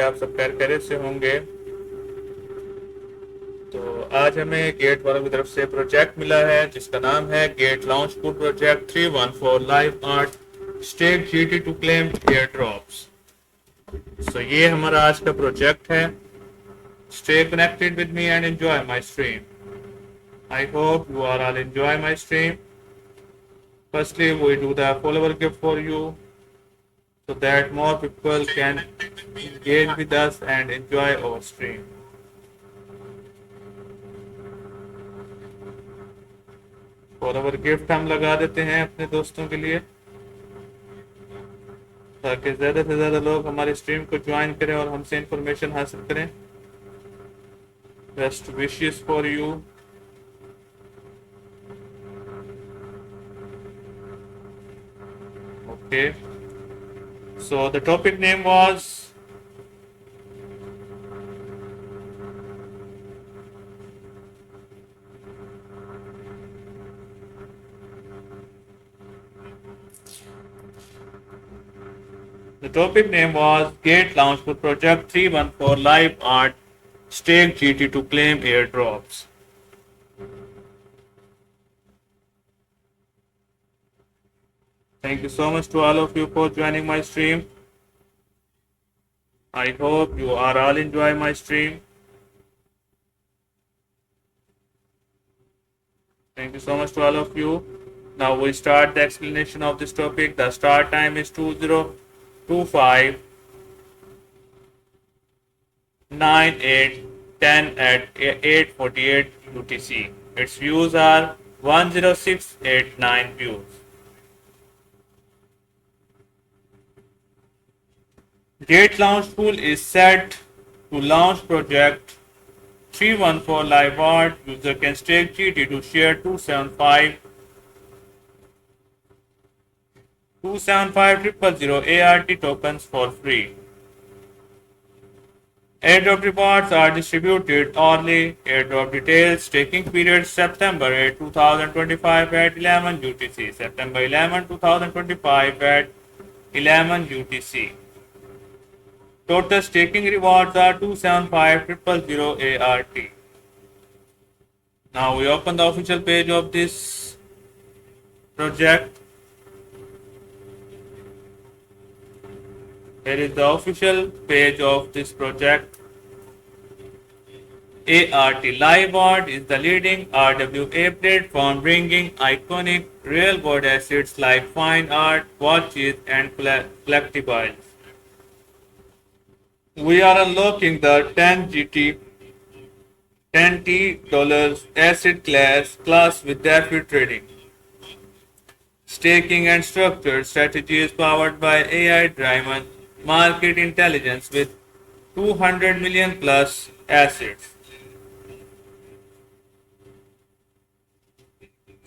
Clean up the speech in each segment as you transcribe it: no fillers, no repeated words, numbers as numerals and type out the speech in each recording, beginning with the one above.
आप सब खैरियत से होंगे। तो आज हमें गेट वालों की तरफ से प्रोजेक्ट मिला है जिसका नाम है gate launch put project 314 live art stake GT to claim air drops. So ये हमारा आज का प्रोजेक्ट है। Stay connected with me and enjoy my stream. I hope you are all enjoy my stream. Firstly, we do the follower gift for you so that more people can engage with us and enjoy our stream. Follower gift हम लगा देते हैं अपने दोस्तों के लिए ताकि ज़्यादा से ज़्यादा लोग हमारे स्ट्रीम को ज्वाइन करें और हमसे इंफॉर्मेशन हासिल करें। Best wishes for you. Okay, so the topic name was Gate Launch for Project 314 Live Art Stake GT to claim airdrops. Thank you so much to all of you for joining my stream. I hope you are all enjoying my stream. Thank you so much to all of you. Now we start the explanation of this topic. The start time is 2025 9 8 10 at 8:48 UTC. Its views are 10689 views. Gate Launch Pool is set to launch project 314 Live Art. User can stake GT to share 275 ART tokens for free. Airdrop rewards are distributed hourly. Airdrop details staking period September 8, 2025 at 11 UTC. September 11, 2025 at 11 UTC. Total staking rewards are 275 ART. Now we open the official page of this project. Here is the official page of this project. ART Live Art is the leading RWA platform bringing iconic real-world assets like fine art, watches, and collectibles. We are unlocking the 10T asset class with DeFi trading, staking, and structured strategies powered by AI-driven market intelligence with 200 million plus assets.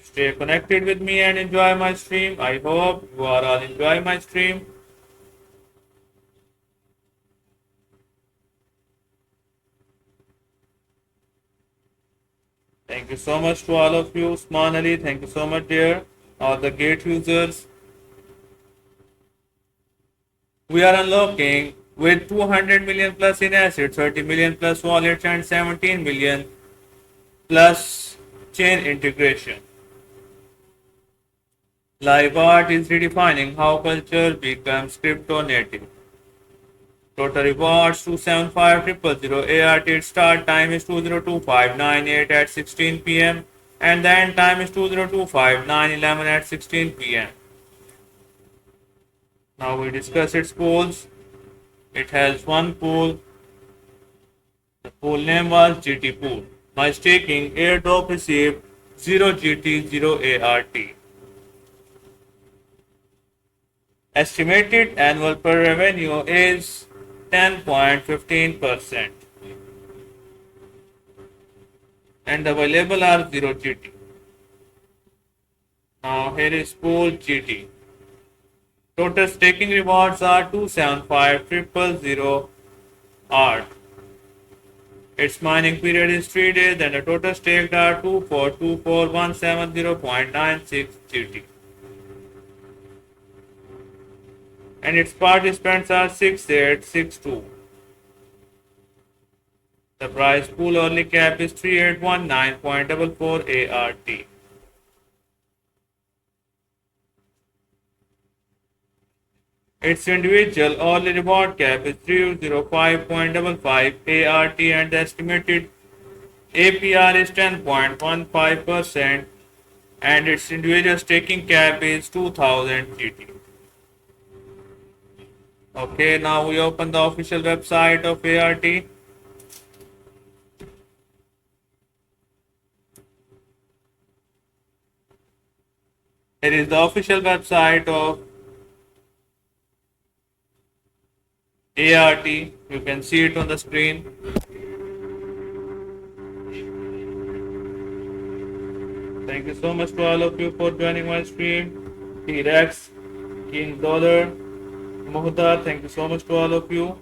Stay connected with me and enjoy my stream. I hope you are all enjoying my stream. Thank you so much to all of you. Usman Ali, thank you so much, dear. All the gate users. We are unlocking with 200 million plus in assets, 30 million plus wallets, and 17 million plus chain integration. Live art is redefining how culture becomes crypto native. Total rewards 275 ART. Start time is 2025-9/8 at 16 p.m. and the end time is 2025-9/11 at 16 p.m. Now we discuss its pools. It has one pool. The pool name was GT pool. My staking airdrop received 0 GT 0 ART. Estimated annual per revenue is 10.15% and available are 0 GT. Now here is pool GT. Total staking rewards are 275 ART. Its mining period is 3 days and the total staked are 2424170.96 GT. And its participants are 6862. The price pool early cap is 3819.44 ART. Its individual early reward cap is 305.55 ART and the estimated APR is 10.15% and its individual staking cap is 2000 GT. Okay, now we open the official website of ART. It is the official website of ART. You can see it on the screen. Thank you so much to all of you for joining my stream. T-Rex, King Dollar, Muhda, thank you so much to all of you.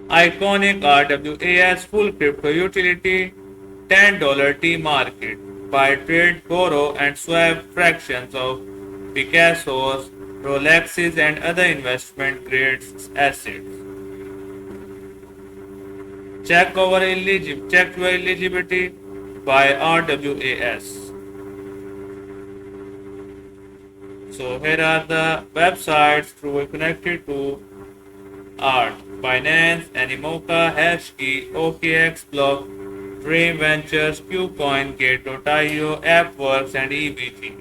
Iconic RWAS full crypto utility $10 T market. Buy, trade, borrow and swap fractions of Picasso's, Rolexes and other investment grade assets. Check your eligibility by RWAS. So here are the websites through we connected to ART: Binance, Animoca, Hashkey, OKX Block, Dream Ventures, KuCoin, Gate.io, AppWorks and EBT.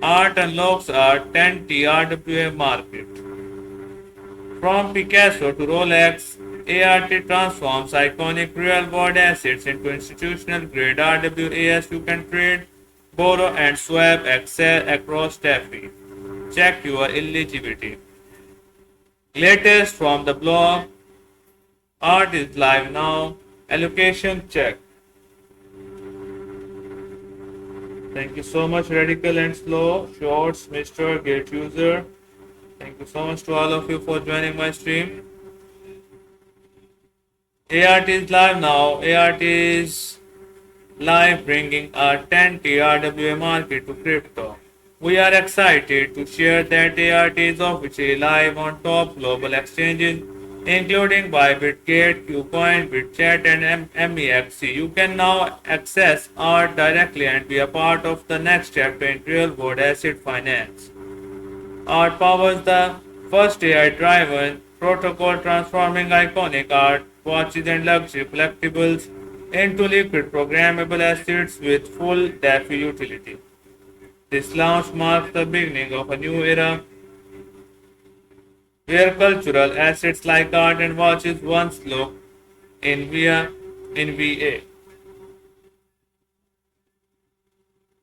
ART unlocks our 10 TRWA market. From Picasso to Rolex, ART transforms iconic real-world assets into institutional-grade RWAS you can trade, borrow and swap across TAFI. Check your eligibility. Latest from the blog, ART is live now. Allocation check. Thank you so much, Radical and Slow, Shorts, Mr. Gate User. Thank you so much to all of you for joining my stream. ART is live now. ART is live bringing our 10 TRWA market to crypto. We are excited to share that ART is officially live on top global exchanges including Bybit, Gate, KuCoin, BitChat and MEXC. You can now access ART directly and be a part of the next chapter in real-world asset finance. ART powers the first AI-driven protocol transforming iconic art, watches and luxury collectibles into liquid programmable assets with full DeFi utility. This launch marks the beginning of a new era where cultural assets like art and watches once looked in VA.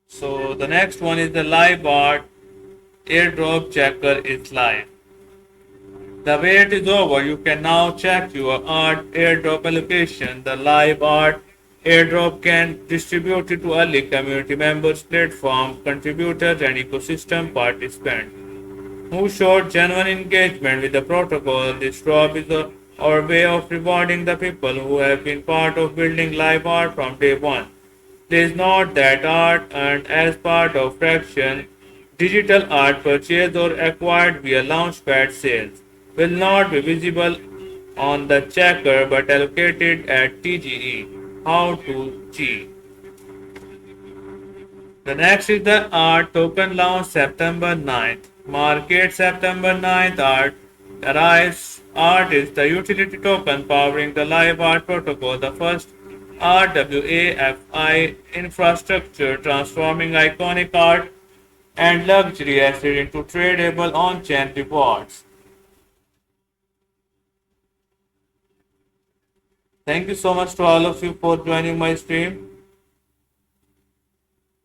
So the next one is the live art airdrop checker is live. The wait is over. You can now check your art airdrop allocation. The live art airdrop can distribute it to early community members, platform contributors, and ecosystem participants who showed genuine engagement with the protocol. This drop is our way of rewarding the people who have been part of building live art from day one. Please note that art earned as part of fraction digital art purchased or acquired via Launchpad sales will not be visible on the checker but allocated at TGE. How to G. The next is the ART token launch September 9th. Market September 9th. ART arrives. ART is the utility token powering the live art protocol, the first RWAFI infrastructure transforming iconic art and luxury asset into tradable on-chain rewards. Thank you so much to all of you for joining my stream.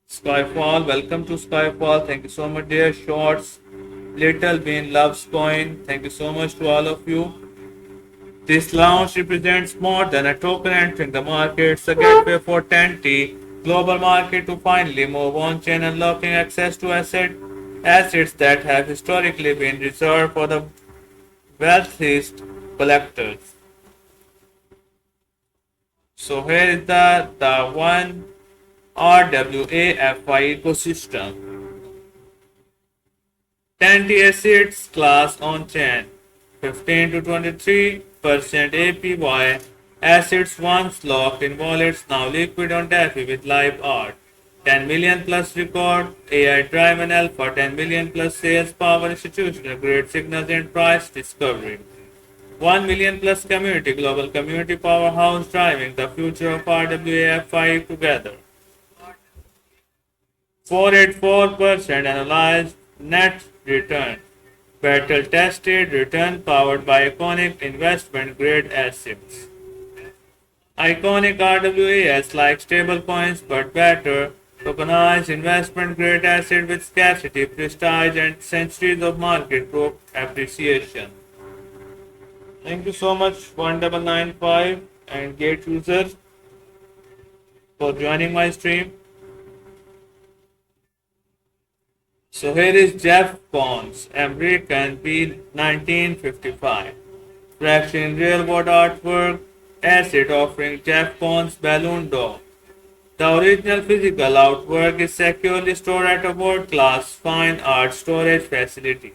Skyfall, welcome to Skyfall. Thank you so much, dear Shorts. Little Bean loves coin. Thank you so much to all of you. This launch represents more than a token entering the market. It's a gateway for 10T global market to finally move on chain, unlocking access to assets that have historically been reserved for the wealthiest collectors. So here is the one RWAFI ecosystem. 10T assets class on chain. 15 to 23% APY. Assets once locked in wallets now liquid on DeFi with live art. 10 million plus record AI driven alpha, 10 million plus sales power institutional grade signals and price discovery. 1 million plus community global community powerhouse driving the future of RWAFI together. 484% analyzed net return. Battle tested return powered by iconic investment grade assets. Iconic RWAs like stablecoins but better, tokenized investment grade asset with scarcity, prestige, and centuries of market growth appreciation. Thank you so much 1995 and Gate users for joining my stream. So here is Jeff Koons, American B 1955. Fraction real world artwork asset offering Jeff Koons Balloon Dog. The original physical artwork is securely stored at a world-class fine art storage facility.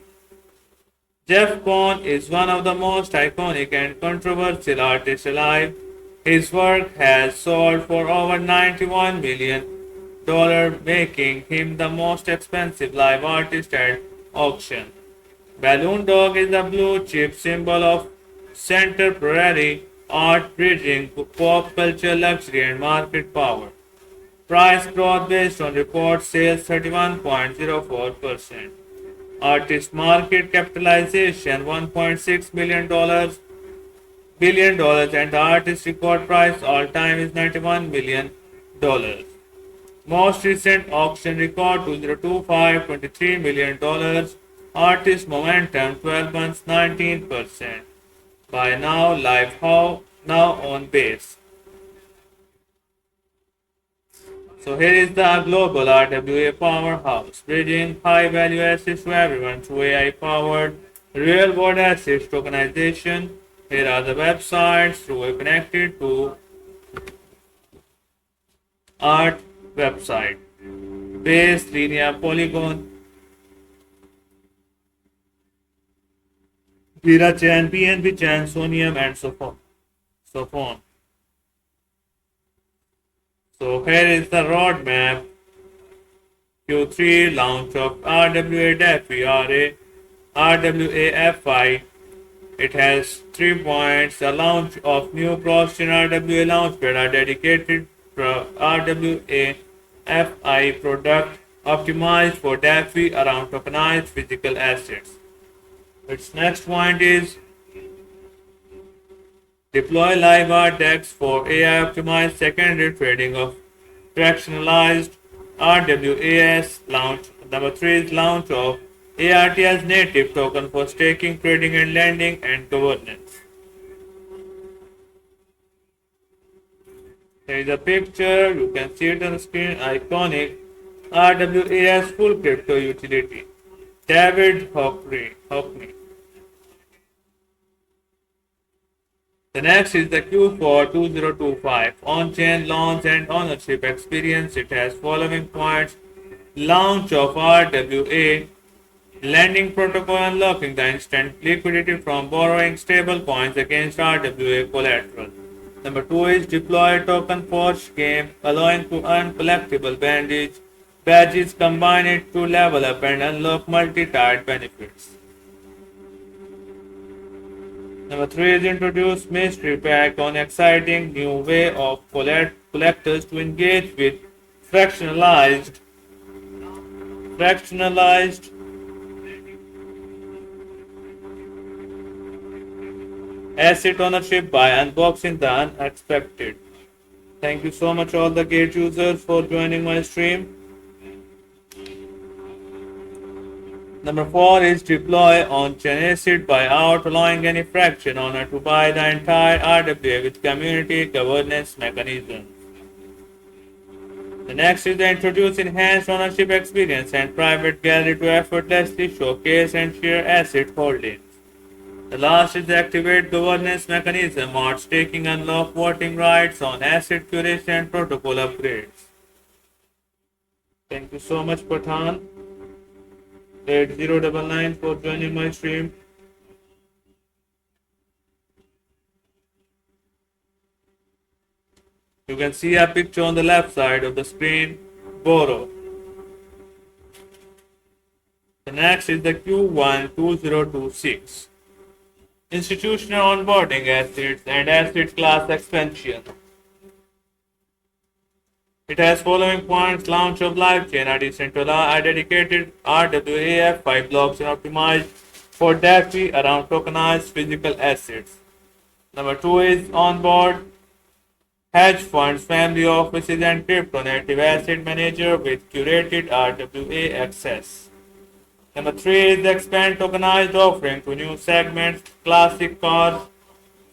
Jeff Koons is one of the most iconic and controversial artists alive. His work has sold for over $91 million, making him the most expensive live artist at auction. Balloon Dog is a blue chip symbol of contemporary art bridging pop culture, luxury, and market power. Price growth based on report sales 31.04%. Artist market capitalization $1.6 billion and the artist record price all time is $91 million. Most recent auction record 2025 $23 million. Artist momentum 12 months 19%. By now live how now on base. So here is the global RWA powerhouse, bridging high value assets to everyone through AI powered real world assets tokenization. Here are the websites through a connected to art website. Base, Linear, Polygon, Vera Chan, PNB Chan, Sonium, and so forth. So here is the roadmap. Q3 launch of RWA DeFi, RWAFI. It has 3 points. The launch of new cross-chain RWA Launchpad are dedicated RWAFI product optimized for DeFi around tokenized physical assets. Its next point is deploy live art DEX for AI optimized secondary trading of fractionalized RWAS launch. Number 3 is launch of ARTS native token for staking, trading and lending and governance. Here is a picture, you can see it on the screen, iconic RWAS full crypto utility. David Hockney. The next is the Q4 2025 on-chain launch and ownership experience. It has following points. Launch of RWA lending protocol unlocking the instant liquidity from borrowing stable coins against RWA collateral. Number 2 is deploy token forge game allowing to earn collectible badges, combine it to level up and unlock multi-tied benefits. Number 3 is introduce mystery pack on exciting new way of collectors to engage with fractionalized asset ownership by unboxing the unexpected. Thank you so much all the Gate users for joining my stream. Number 4 is deploy on-chain asset buyout, allowing any fraction owner to buy the entire RWA with community governance mechanism. The next is the introduce enhanced ownership experience and private gallery to effortlessly showcase and share asset holdings. The last is the activate governance mechanism or staking unlock voting rights on asset curation and protocol upgrades. Thank you so much Pathan 8099 for joining my stream. You can see a picture on the left side of the screen, borrow. The next is the Q1 2026. Institutional onboarding assets and asset class expansion. It has following points: launch of LiveChain, a decentralized, dedicated RWAF5 blocks and optimized for DeFi around tokenized physical assets. Number two is onboard hedge funds, family offices, and crypto native asset manager with curated RWA access. Number three is expand tokenized offering to new segments: classic cars,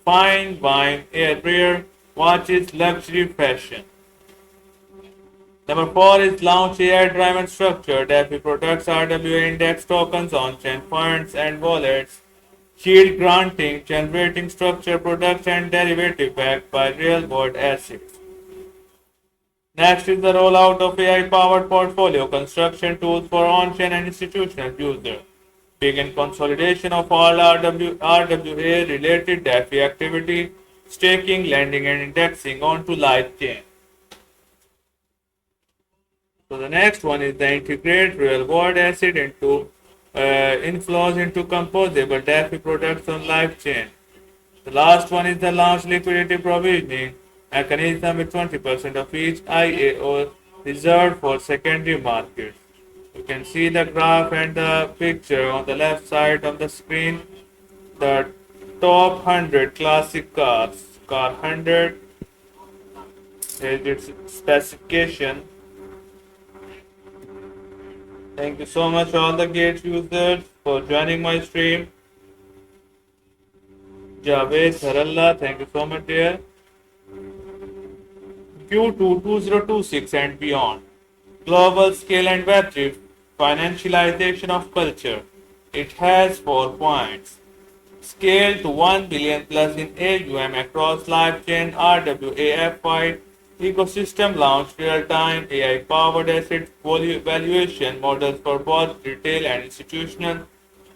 fine wine, rare watches, luxury fashion. Number four is launch AI-driven structured DeFi products, RWA index tokens, on-chain funds and wallets, yield granting, generating structured products and derivative backed by real-world assets. Next is the rollout of AI-powered portfolio construction tools for on-chain and institutional users. Begin consolidation of all RWA-related DeFi activity, staking, lending, and indexing onto LiveChain. So the next one is the integrate real-world asset into inflows into composable DeFi products on LiveChain. The last one is the launch liquidity provisioning mechanism with 20% of each IAO reserved for secondary markets. You can see the graph and the picture on the left side of the screen. The top 100 classic cars, car 100 is its specification. Thank you so much all the Gate users for joining my stream. Javed Saralla, thank you so much dear. Q2 2026 and beyond. Global scale and Web3 financialization of culture. It has 4 points. Scale to 1 billion plus in AUM across LiveChain, RWAF5 ecosystem launch real-time AI-powered asset valuation models for both retail and institutional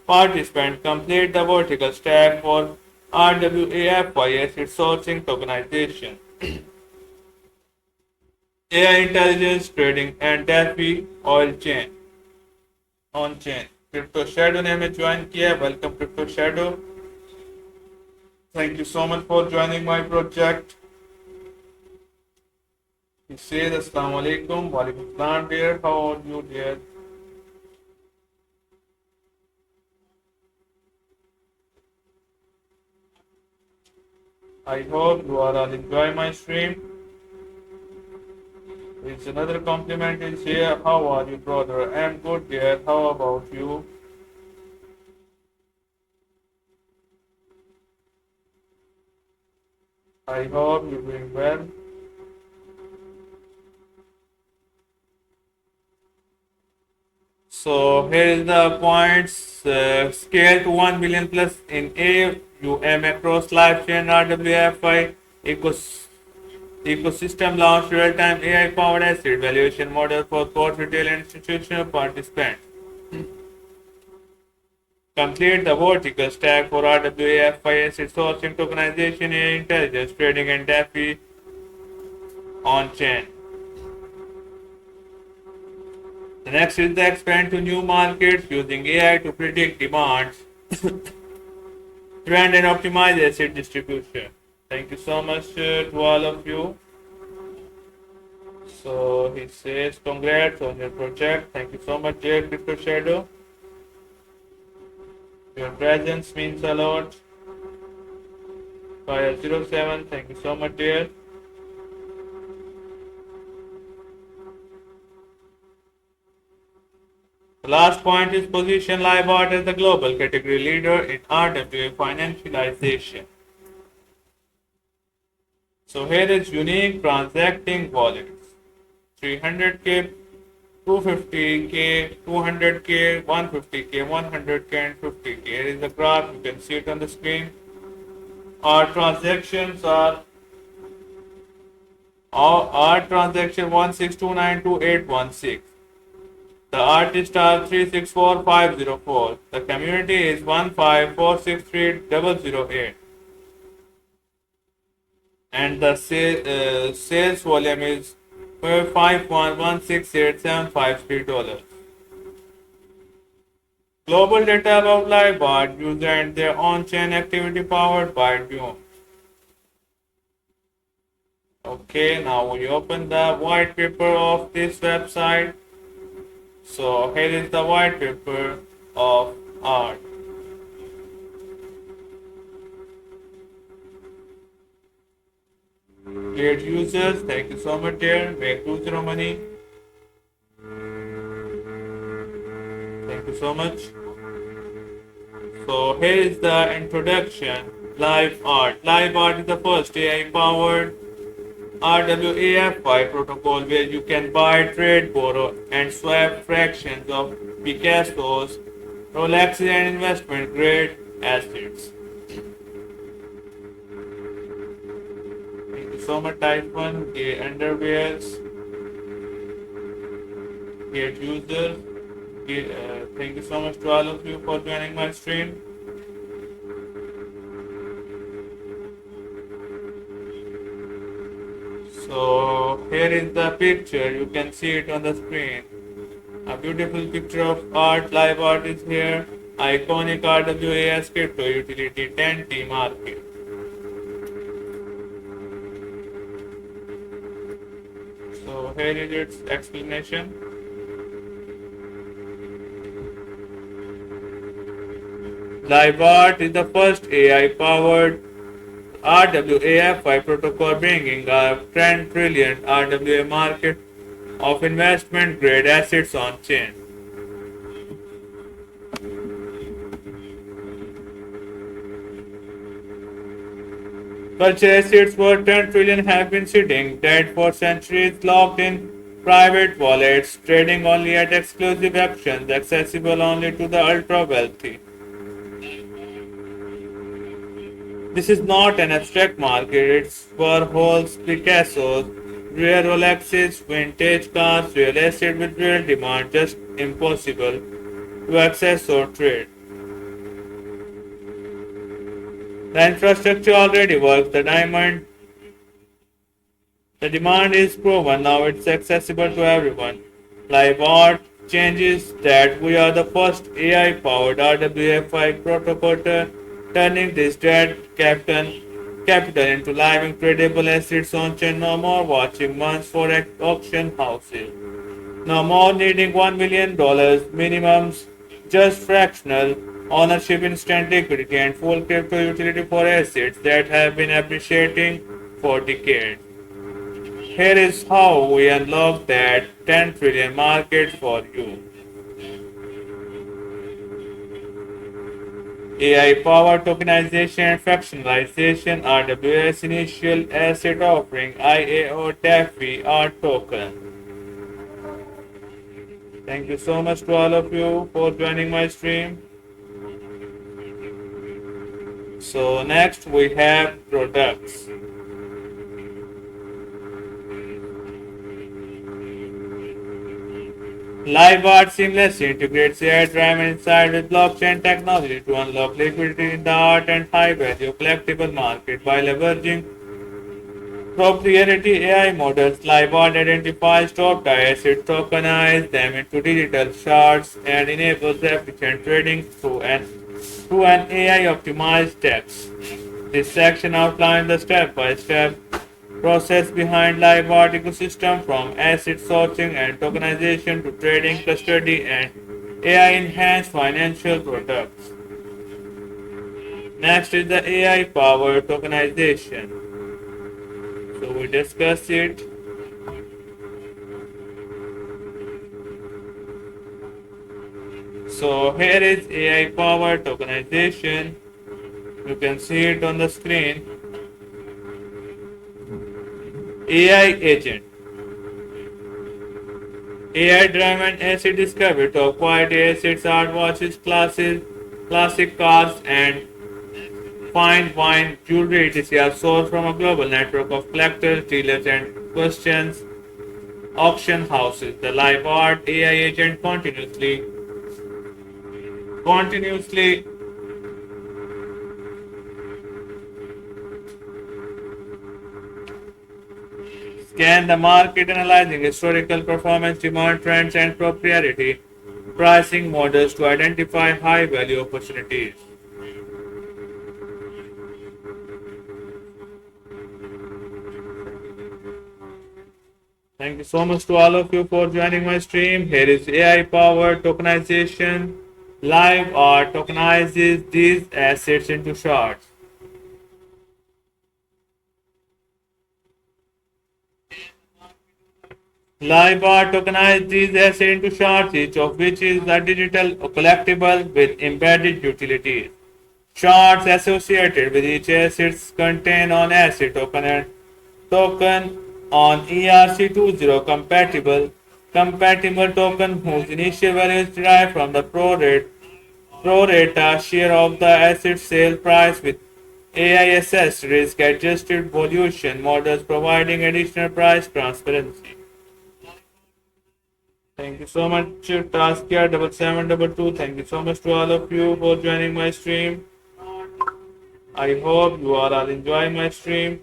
participants. Complete the vertical stack for RWAF5 asset sourcing tokenization. AI intelligence trading and DeFi oil chain on chain. Crypto Shadow ने हमें join किया है. Welcome Crypto Shadow. Thank you so much for joining my project. He says Assalamu alaikum. Walaikum salam dear. How are you dear? I hope you are all enjoying my stream. It's another compliment is here. How are you, brother? I'm good, dear. How about you? I hope you're doing well. So here is the points. Scale to 1 billion plus in AUM across LiveChain, RWAF5 ecosystem launch real-time AI-powered asset valuation model for both retail and institutional participants. Complete the vertical stack for RWAF5 asset sourcing, tokenization, AI intelligence, trading, and DeFi on-chain. The next is the expand to new markets using AI to predict demands, trend, and optimize asset distribution. Thank you so much to all of you. So he says, congrats on your project. Thank you so much, dear Crypto Shadow. Your presence means a lot. Fire07, thank you so much, dear. The last point is position LiveArt as the global category leader in RWA financialization. So here is unique transacting wallets. 300k, 250k, 200k, 150k, 100k, and 50k. Here is the graph. You can see it on the screen. Our transactions are our transaction 162928816. The artist are 364504. The community is 15463,008. and the sales volume is $5.168,753. Global data about LiveArt user and their on-chain activity powered by Duo. Okay, now we open the white paper of this website. So here is the white paper of art. Great users, thank you so much dear. Make user money. Thank you so much. So here is the introduction. LiveArt. LiveArt is the first AI-powered RWAFI protocol where you can buy, trade, borrow, and swap fractions of Picasso's, Rolexes, and investment-grade assets. Thank you so much, Type 1, Gay Underwears, Great users. Thank you so much to all of you for joining my stream. So here is the picture, you can see it on the screen. A beautiful picture of art, LiveArt is here. Iconic RWAS crypto utility 10T market. So here is its explanation. LiveArt is the first AI-powered RWAFI protocol bringing a 10 trillion RWA market of investment-grade assets on chain. Such assets worth 10 trillion have been sitting dead for centuries, locked in private wallets, trading only at exclusive options accessible only to the ultra-wealthy. This is not an abstract market, it's Warhol's, Picasso's, rare Rolexes, vintage cars, real estate with real demand, just impossible to access or trade. The infrastructure already works, the demand is proven, now it's accessible to everyone. LiveArt changes that we are the first AI-powered RWFI protocol turning this dead capital into live incredible assets on chain. No more watching months for auction houses. No more needing $1 million minimums, just fractional ownership, instant liquidity, and full crypto utility for assets that have been appreciating for decades. Here is how we unlock that 10 trillion market for you. AI-powered tokenization and fractionalization, RWS Initial Asset Offering, IAO DAFI art token. Thank you so much to all of you for joining my stream. So next we have products. LiveArt seamlessly integrates AI-driven insight with blockchain technology to unlock liquidity in the art and high-value collectible market by leveraging proprietary AI models. LiveArt identifies top assets, tokenizes them into digital shards, and enables efficient trading through an AI-optimized DEX. This section outlines the step-by-step process behind LiveArt ecosystem, from asset sourcing and tokenization to trading, custody, and AI-enhanced financial products. Next is the AI-powered tokenization. So we discuss it. So here is AI-powered tokenization. You can see it on the screen. AI agent. AI-driven asset discovery to acquire assets, art, watches, classic cars, and fine wine, jewelry, etc. are sourced from a global network of collectors, dealers, and questions auction houses. The LiveArt AI agent continuously Scan the market analyzing historical performance, demand trends, and proprietary pricing models to identify high value opportunities. Thank you so much to all of you for joining my stream. Here is AI powered tokenization. Live art tokenizes these assets into shards. LiveBar tokenizes these assets into shards, each of which is a digital collectible with embedded utilities. Shards associated with each asset contain on asset token and token on ERC20 compatible token whose initial value is derived from the pro rata share of the asset sale price with AISS risk adjusted valuation models providing additional price transparency. Thank you so much, Taskia 7722. Thank you so much to all of you for joining my stream. I hope you all are enjoying my stream.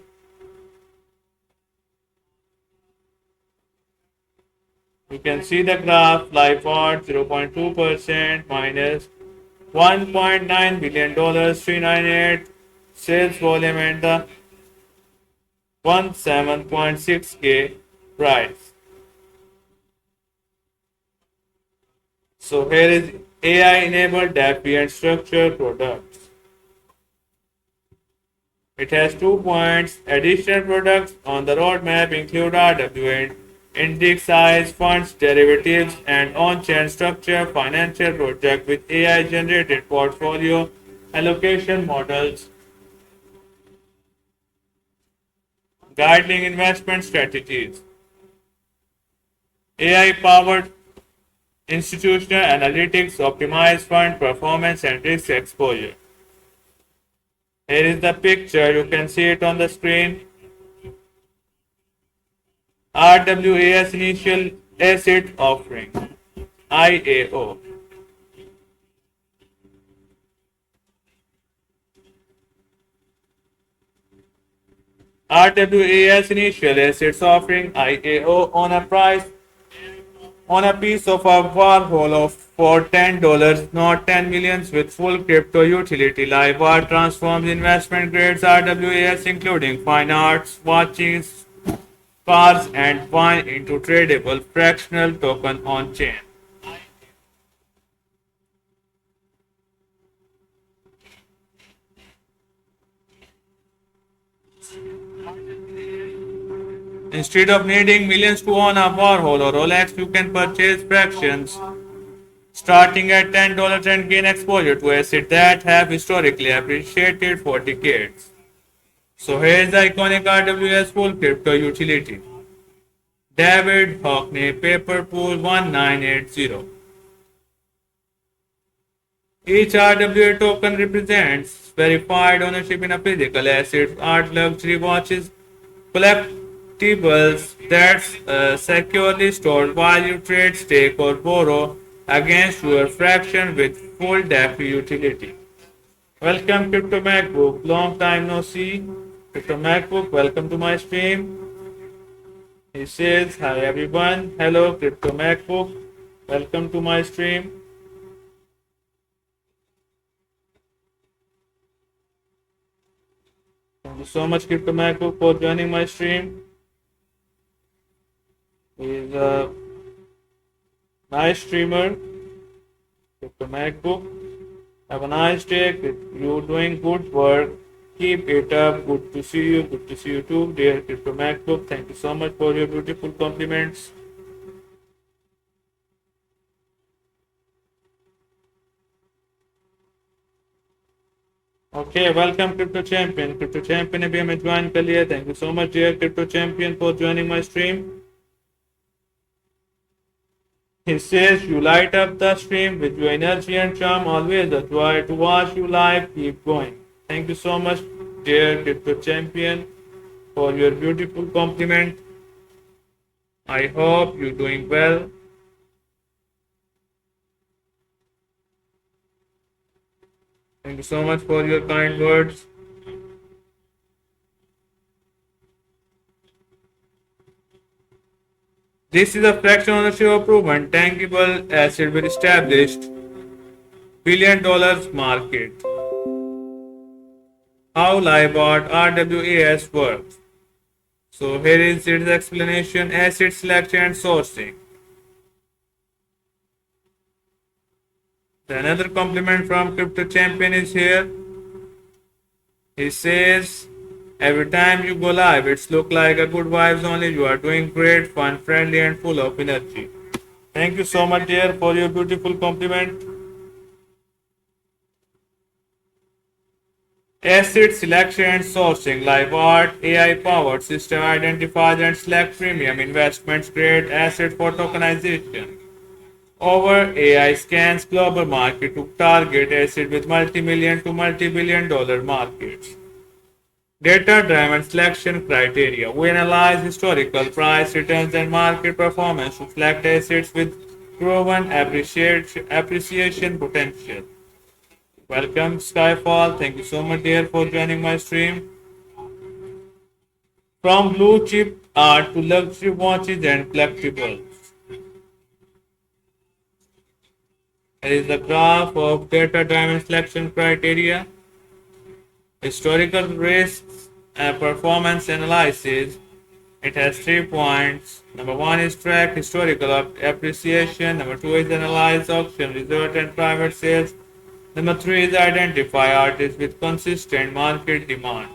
You can see the graph live at 0.2% minus $1.9 billion 398 sales volume and the 17.6K price. So here is AI enabled DAPI and structured products. It has 2 points. Additional products on the roadmap include RWA, index size, funds, derivatives, and on-chain structure financial project with AI-generated portfolio allocation models, guiding investment strategies. AI-powered institutional analytics optimize fund performance and risk exposure. Here is the picture. You can see it on the screen. RWAS Initial Asset Offering IAO. RWAS Initial Assets Offering IAO on a piece of a Warhol of for $10, not 10 millions with full crypto utility. LiveArt transforms investment grades RWAS including fine arts, watches, cars and wine into tradable fractional token on chain. Instead of needing millions to own a Warhol or Rolex, you can purchase fractions starting at $10 and gain exposure to assets that have historically appreciated for decades. So here is the iconic RWS full crypto utility. David Hockney Paperpool 1980. Each RWA token represents verified ownership in a physical asset, art, luxury watches, collectibles that's securely stored while you trade, stake, or borrow against your fraction with full DAPI utility. Welcome, Crypto MacBook. Long time no see. Crypto MacBook, welcome to my stream. He says, hi everyone. Hello, Crypto MacBook. Welcome to my stream. Thank you so much, Crypto MacBook, for joining my stream. He is a nice streamer. Crypto MacBook. Have a nice day. You're doing good work. Keep it up. Good to see you. Good to see you too, dear Crypto MacBook. Thank you so much for your beautiful compliments. Okay, welcome Crypto Champion. Crypto Champion ने भी हमें join कर लिया. Thank you so much, dear Crypto Champion, for joining my stream. He says you light up the stream with your energy and charm. Always a joy to watch you live. Keep going. Thank you so much, dear Crypto Champion, for your beautiful compliment. I hope you're doing well. Thank you so much for your kind words. This is a fraction ownership of proven tangible asset with established $1 billion market. How LIBOR RWAS works. So here is its explanation: asset selection and sourcing. The another compliment from Crypto Champion is here. He says, every time you go live, it's look like a good vibes only. You are doing great, fun, friendly, and full of energy. Thank you so much, dear, for your beautiful compliment. Asset selection and sourcing. LiveArt AI-powered system identifies and selects premium investments grade asset for tokenization. Our AI scans global market to target assets with multi-million to multi-billion dollar markets. Data-driven selection criteria. We analyze historical price returns and market performance to select assets with proven appreciation potential. Welcome Skyfall. Thank you so much dear for joining my stream. From blue chip art to luxury watches and collectibles. Here is the graph of data-driven selection criteria. Historical risks and performance analysis. It has 3 points. Number 1 is track historical appreciation. Number 2 is analyze auction result and private sales. Number 3 is identify artists with consistent market demand.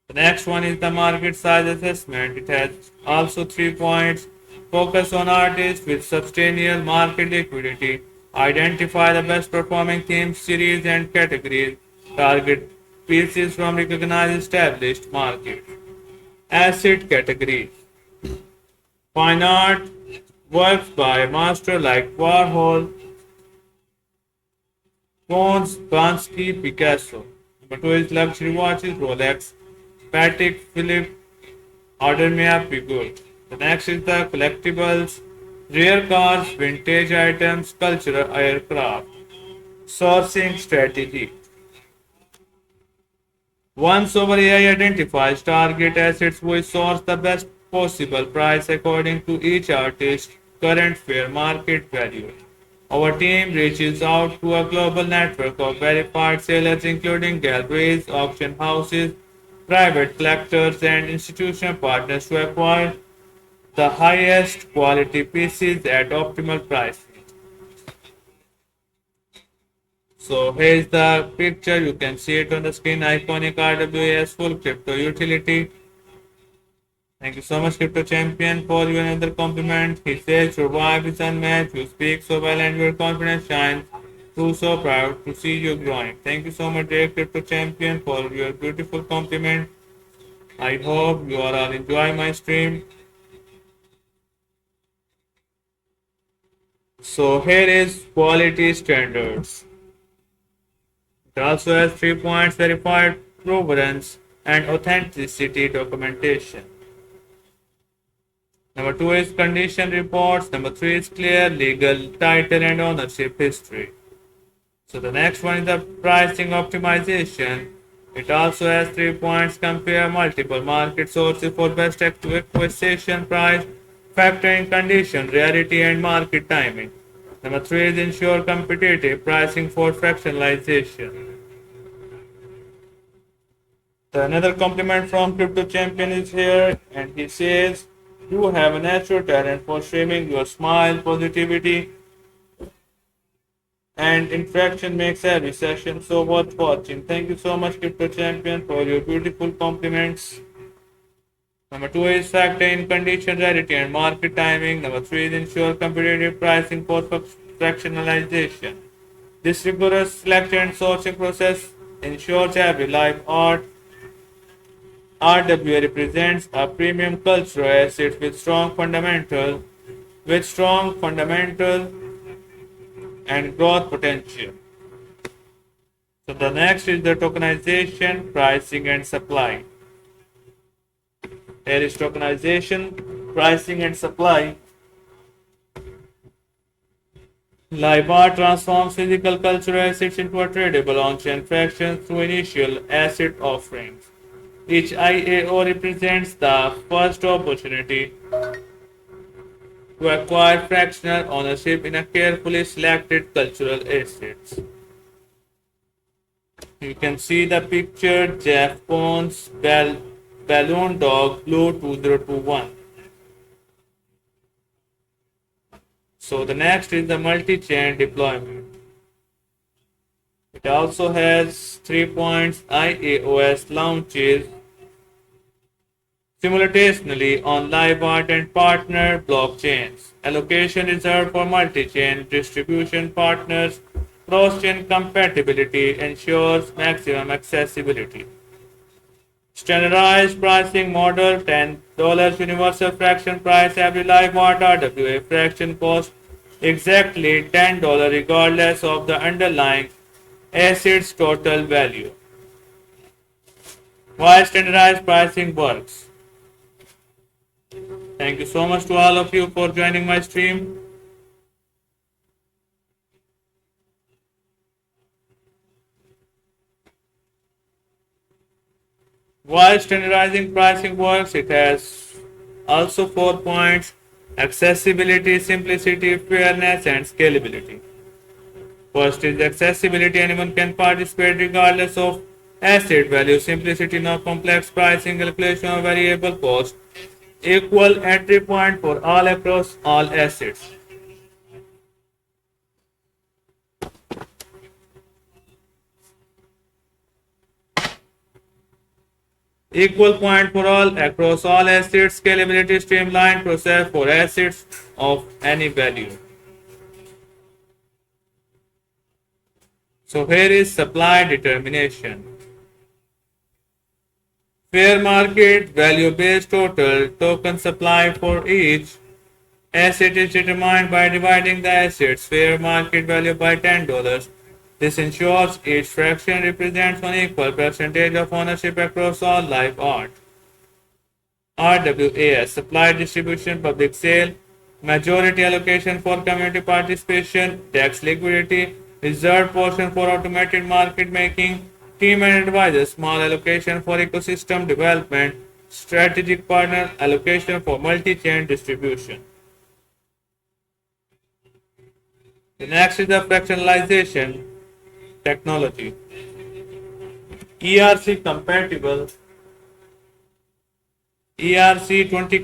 The next one is the market size assessment. It has also 3 points. Focus on artists with substantial market liquidity. Identify the best performing themes, series, and categories. Target pieces from recognized established markets. Asset categories. Fine art works by master like Warhol, Pons, Bansky, Picasso. Number 2 is luxury watches, Rolex, Patek Philippe, Audemars Piguet. The next is the collectibles, rare cars, vintage items, cultural aircraft. Sourcing strategy. Once our AI identifies target assets, we source the best possible price according to each artist's current fair market value. Our team reaches out to a global network of verified sellers including galleries, auction houses, private collectors, and institutional partners to acquire the highest quality pieces at optimal prices. So here's the picture. You can see it on the screen. Iconic RWAS full crypto utility. Thank you so much, Crypto Champion, for your another compliment. He says your vibe is unmatched. You speak so well and your confidence shines. Too so proud to see you growing. Thank you so much, dear Crypto Champion, for your beautiful compliment. I hope you are all enjoying my stream. So here is quality standards. It also has 3 points: verified provenance and authenticity documentation. Number 2 is condition reports. Number 3 is clear legal title and ownership history. So the next one is the pricing optimization. It also has 3 points: compare multiple market sources for best acquisition price, factoring condition, rarity, and market timing. Number 3 is ensure competitive pricing for fractionalization. Another compliment from Crypto Champion is here, and he says, you have a natural talent for streaming. Your smile, positivity, and interaction makes every session so worth watching. Thank you so much, Crypto Champion, for your beautiful compliments. Number 2 is factor in condition, rarity, and market timing. Number 3 is ensure competitive pricing for fractionalization. This rigorous selection and sourcing process ensures every live art RWA represents a premium cultural asset with strong fundamental and growth potential. So the next is the tokenization, pricing, and supply. Here is tokenization, pricing, and supply. LIBOR transforms physical cultural assets into a tradable on-chain fraction through initial asset offerings. Each IAO represents the first opportunity to acquire fractional ownership in a carefully selected cultural assets. You can see the picture Jeff Koons Balloon Dog Blue 2021. So the next is the multi-chain deployment. It also has 3 points IAOS launches simultaneously on LiveArt and partner blockchains. Allocation reserved for multi-chain distribution partners. Cross-chain compatibility ensures maximum accessibility. Standardized pricing model $10 universal fraction price every LiveArt RWA fraction cost exactly $10 regardless of the underlying asset's total value. Why standardized pricing works? Thank you so much to all of you for joining my stream. Why standardizing pricing works? It has also 4 points: accessibility, simplicity, fairness, and scalability. First is accessibility. Anyone can participate regardless of asset value. Simplicity, no complex pricing calculation or variable cost. Equal entry point for all across all assets. Equal point for all across all assets. Scalability, streamlined process for assets of any value. So here is supply determination. Fair market value based total token supply for each asset is determined by dividing the asset's fair market value by $10. This ensures each fraction represents one equal percentage of ownership across all live art. RWAS supply distribution public sale, majority allocation for community participation, tax liquidity, reserved portion for automated market making, team and advisor small allocation for ecosystem development, strategic partner allocation for multi-chain distribution. The next is the fractionalization technology. ERC20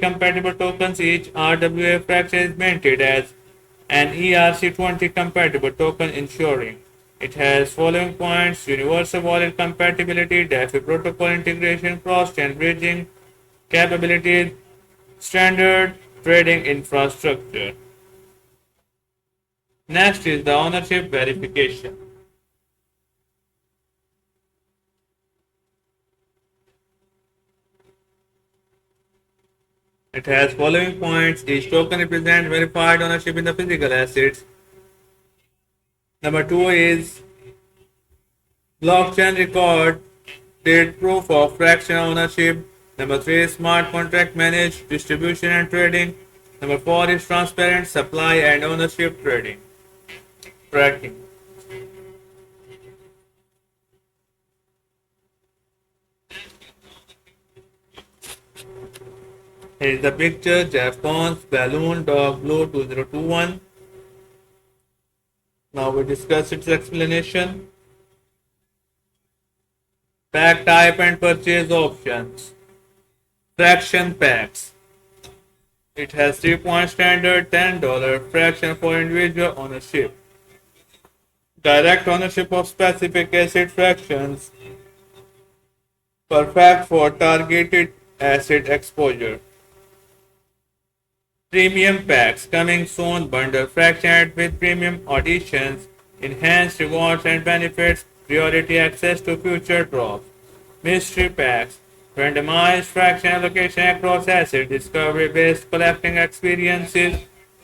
compatible tokens. Each RWA fraction is minted as an ERC20 compatible token, ensuring it has following points: universal wallet compatibility, DeFi protocol integration, cross-chain bridging capabilities, standard trading infrastructure. Next is the ownership verification. It has following points: each token represents verified ownership in the physical assets. Number 2 is blockchain record date proof of fractional ownership. Number 3 is smart contract managed distribution and trading. Number 4 is transparent supply and ownership trading tracking. Here is the picture: Jeff Koons Balloon Dog Blue 2021. Now we discuss its explanation. Pack type and purchase options. Fraction packs. It has 3-point standard $10 fraction for individual ownership. Direct ownership of specific asset fractions. Perfect for targeted asset exposure. Premium packs coming soon. Bundle fraction with premium auditions, enhanced rewards and benefits, priority access to future drops. Mystery packs, randomized fraction allocation across asset discovery based collecting experiences,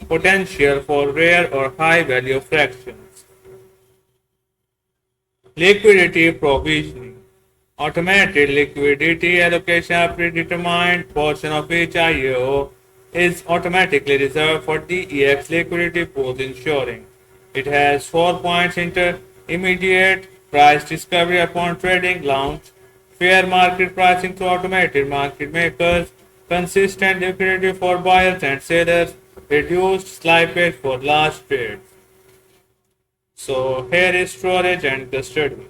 potential for rare or high value fractions. Liquidity provisioning. Automated liquidity allocation. A predetermined portion of each IAO is automatically reserved for DEX liquidity pools, ensuring it has 4 points: immediate price discovery upon trading launch, fair market pricing through automated market makers, consistent liquidity for buyers and sellers, reduced slippage for large trades. So here is storage and custody.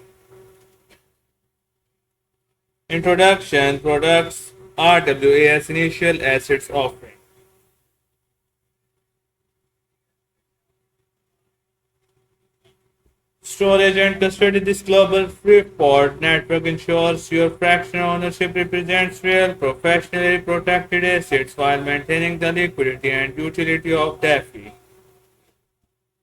Introduction products RWA's initial assets offering. Storage and custody. This global Freeport network ensures your fractional ownership represents real, professionally protected assets while maintaining the liquidity and utility of DeFi.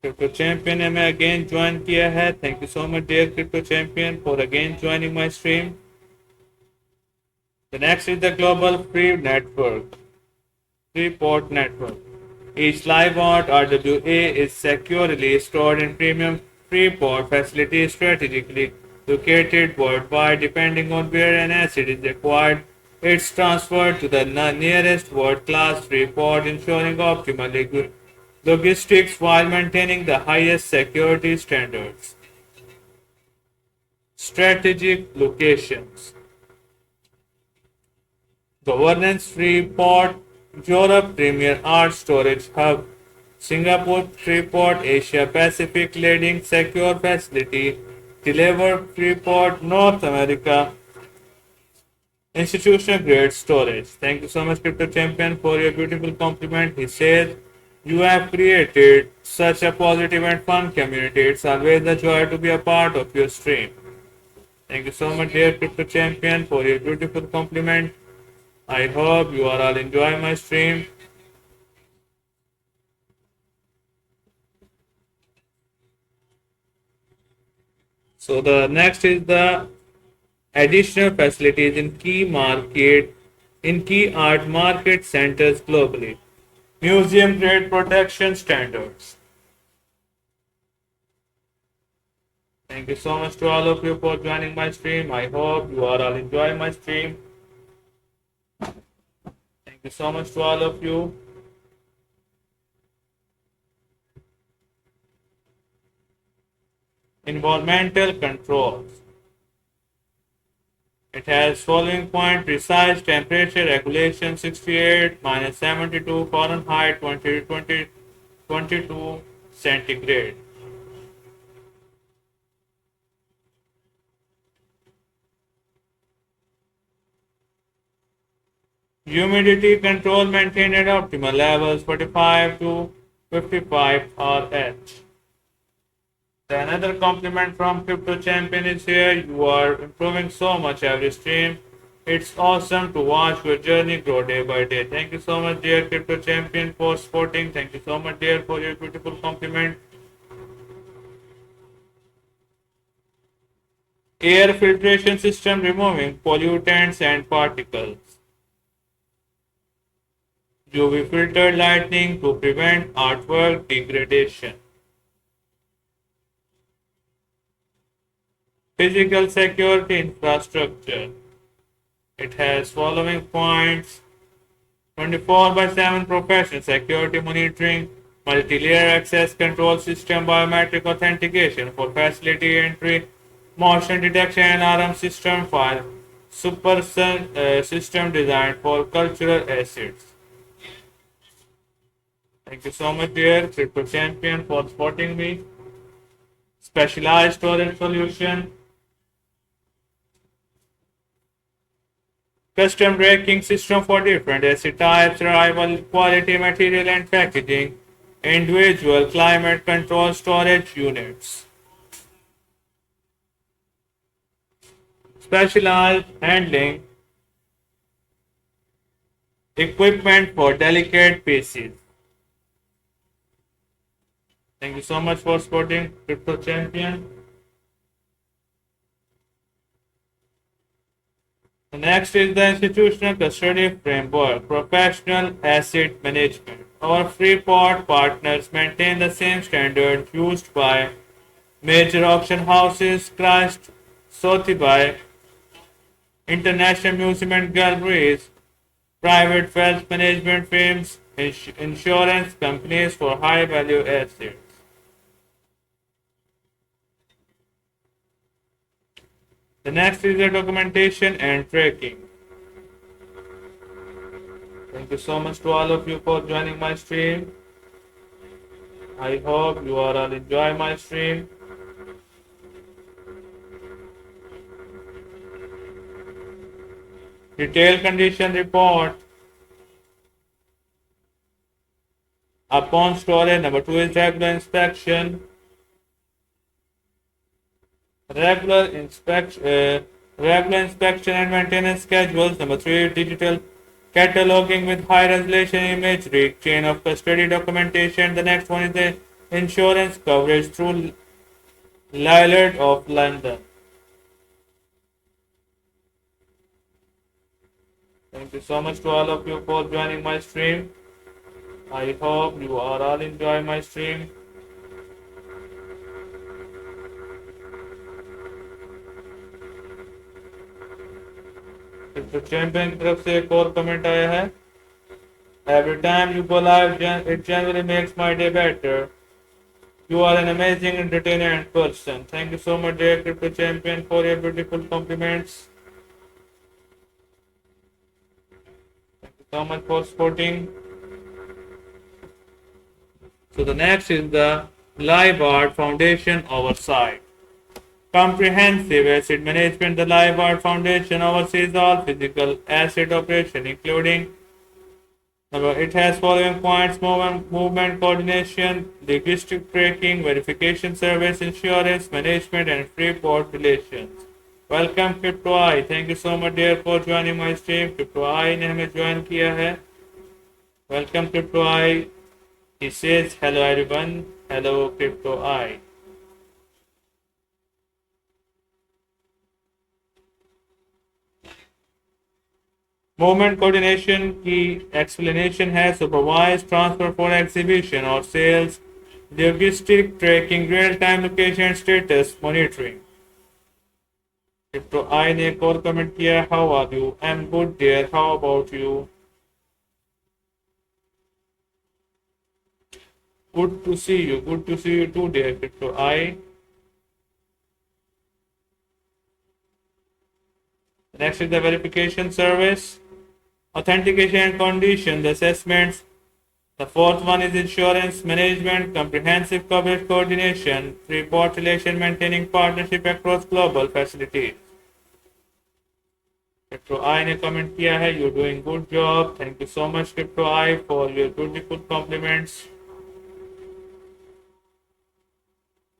Crypto Champion ने मैं again join किया है. Thank you so much dear Crypto Champion for again joining my stream. The next is the global free network, Freeport network. Each live out RWA is securely stored in premium Freeport facilities strategically located worldwide depending on where an asset is acquired. It's transferred to the nearest world-class Freeport ensuring optimal logistics while maintaining the highest security standards. Strategic locations. Governance Freeport, Europe Premier Art Storage Hub, Singapore Freeport, Asia Pacific leading secure facility, delivered Freeport, North America, institutional grade storage. Thank you so much, Crypto Champion, for your beautiful compliment. He says, you have created such a positive and fun community. It's always a joy to be a part of your stream. Thank you so much, dear Crypto Champion, for your beautiful compliment. I hope you are all enjoying my stream. So the next is the additional facilities in key art market centers globally. Museum grade protection standards. Thank you so much to all of you for joining my stream. I hope you are all enjoying my stream. Thank you so much to all of you. Environmental controls. It has following point: precise temperature regulation 68 minus 72 Fahrenheit 22 centigrade. Humidity control maintained at optimal levels 45 to 55 RH. Another compliment from Crypto Champion is here. You are improving so much every stream. It's awesome to watch your journey grow day by day. Thank you so much, dear Crypto Champion, for supporting. Thank you so much, dear, for your beautiful compliment. Air filtration system removing pollutants and particles. UV filtered lighting to prevent artwork degradation. Physical security infrastructure. It has following points: 24/7 professional security monitoring, multi-layer access control system, biometric authentication for facility entry, motion detection and alarm system, file super system designed for cultural assets. Thank you so much, dear Crypto Champion, for supporting me. Specialized storage solution. Custom racking system for different asset types, arrival, quality, material and packaging. Individual climate control storage units. Specialized handling equipment for delicate pieces. Thank you so much for supporting Crypto Champion. The next is the institutional custody framework, professional asset management. Our Freeport partners maintain the same standards used by major auction houses, Christ, Sotheby's, international museum and galleries, private wealth management firms, insurance companies for high value assets. The next is the documentation and tracking. Thank you so much to all of you for joining my stream. I hope you are all enjoy my stream. Detailed condition report. Upon storage, number 2 is regular inspection. Regular inspection, regular inspection and maintenance schedules. Number 3, digital cataloging with high resolution imagery, chain of custody documentation. The next one is the insurance coverage through Lloyd's of London. Thank you so much to all of you for joining my stream. I hope you are all enjoy my stream. तो champion की तरफ से एक और comment आया है. Every time you go live, it generally makes my day better. You are an amazing entertainer and person. Thank you so much, dear Crypto Champion, for your beautiful compliments. Thank you so much for supporting. So the next is the Live Art Foundation oversight. Comprehensive asset management. The Live Art Foundation oversees all physical asset operation, including it has following points: movement coordination, linguistic tracking, verification service, insurance management, and free port relations. Welcome Crypto I. Thank you so much dear for joining my stream. Crypto I ने हमें join किया है. Welcome Crypto I. He says hello everyone. Hello Crypto I. Movement coordination की explanation है supervised transfer for exhibition or sales, logistic tracking, real-time location status monitoring. Crypto I ने एक और comment किया है. How are you? I'm good dear. How about you? Good to see you. Good to see you too dear Crypto I. Next is the verification service. Authentication and conditions, assessments. The fourth one is insurance management, comprehensive coverage coordination, free port relation, maintaining partnership across global facilities. Crypto I ने comment किया है. You're doing good job. Thank you so much Crypto I for your beautiful compliments.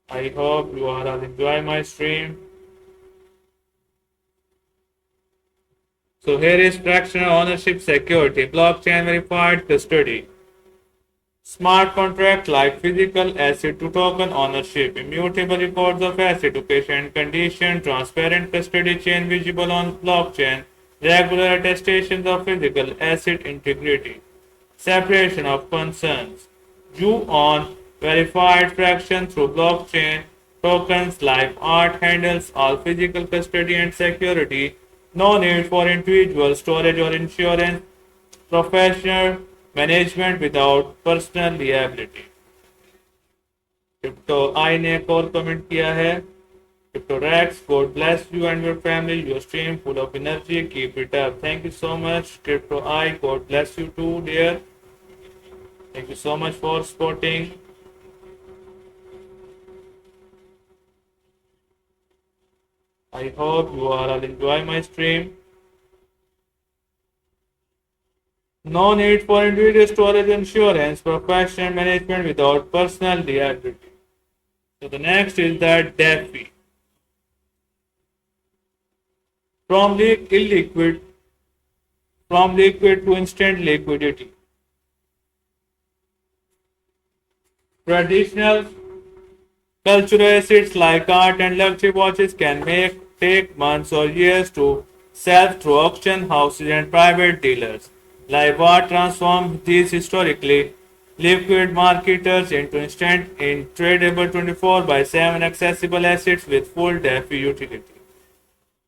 I hope you all enjoy my stream. So here is fractional ownership security, blockchain verified custody. Smart contract like physical asset to token ownership, immutable records of asset, location and condition, transparent custody chain visible on blockchain, regular attestations of physical asset integrity, separation of concerns. You own verified fraction through blockchain, tokens, live art handles all physical custody and security. No need for individual storage or insurance, professional management without personal liability. Crypto I ने एक और comment किया है. Crypto Rex, God bless you and your family. Your stream full of energy. Keep it up. Thank you so much, Crypto I. God bless you too, dear. Thank you so much for supporting. I hope you all enjoy my stream. No need for individual storage insurance, professional management without personal liability. So the next is the DeFi. From liquid to instant liquidity. Traditional cultural assets like art and luxury watches can take months or years to sell through auction houses and private dealers. Live art transforms these historically liquid marketers into instant tradable 24/7 accessible assets with full DeFi utility.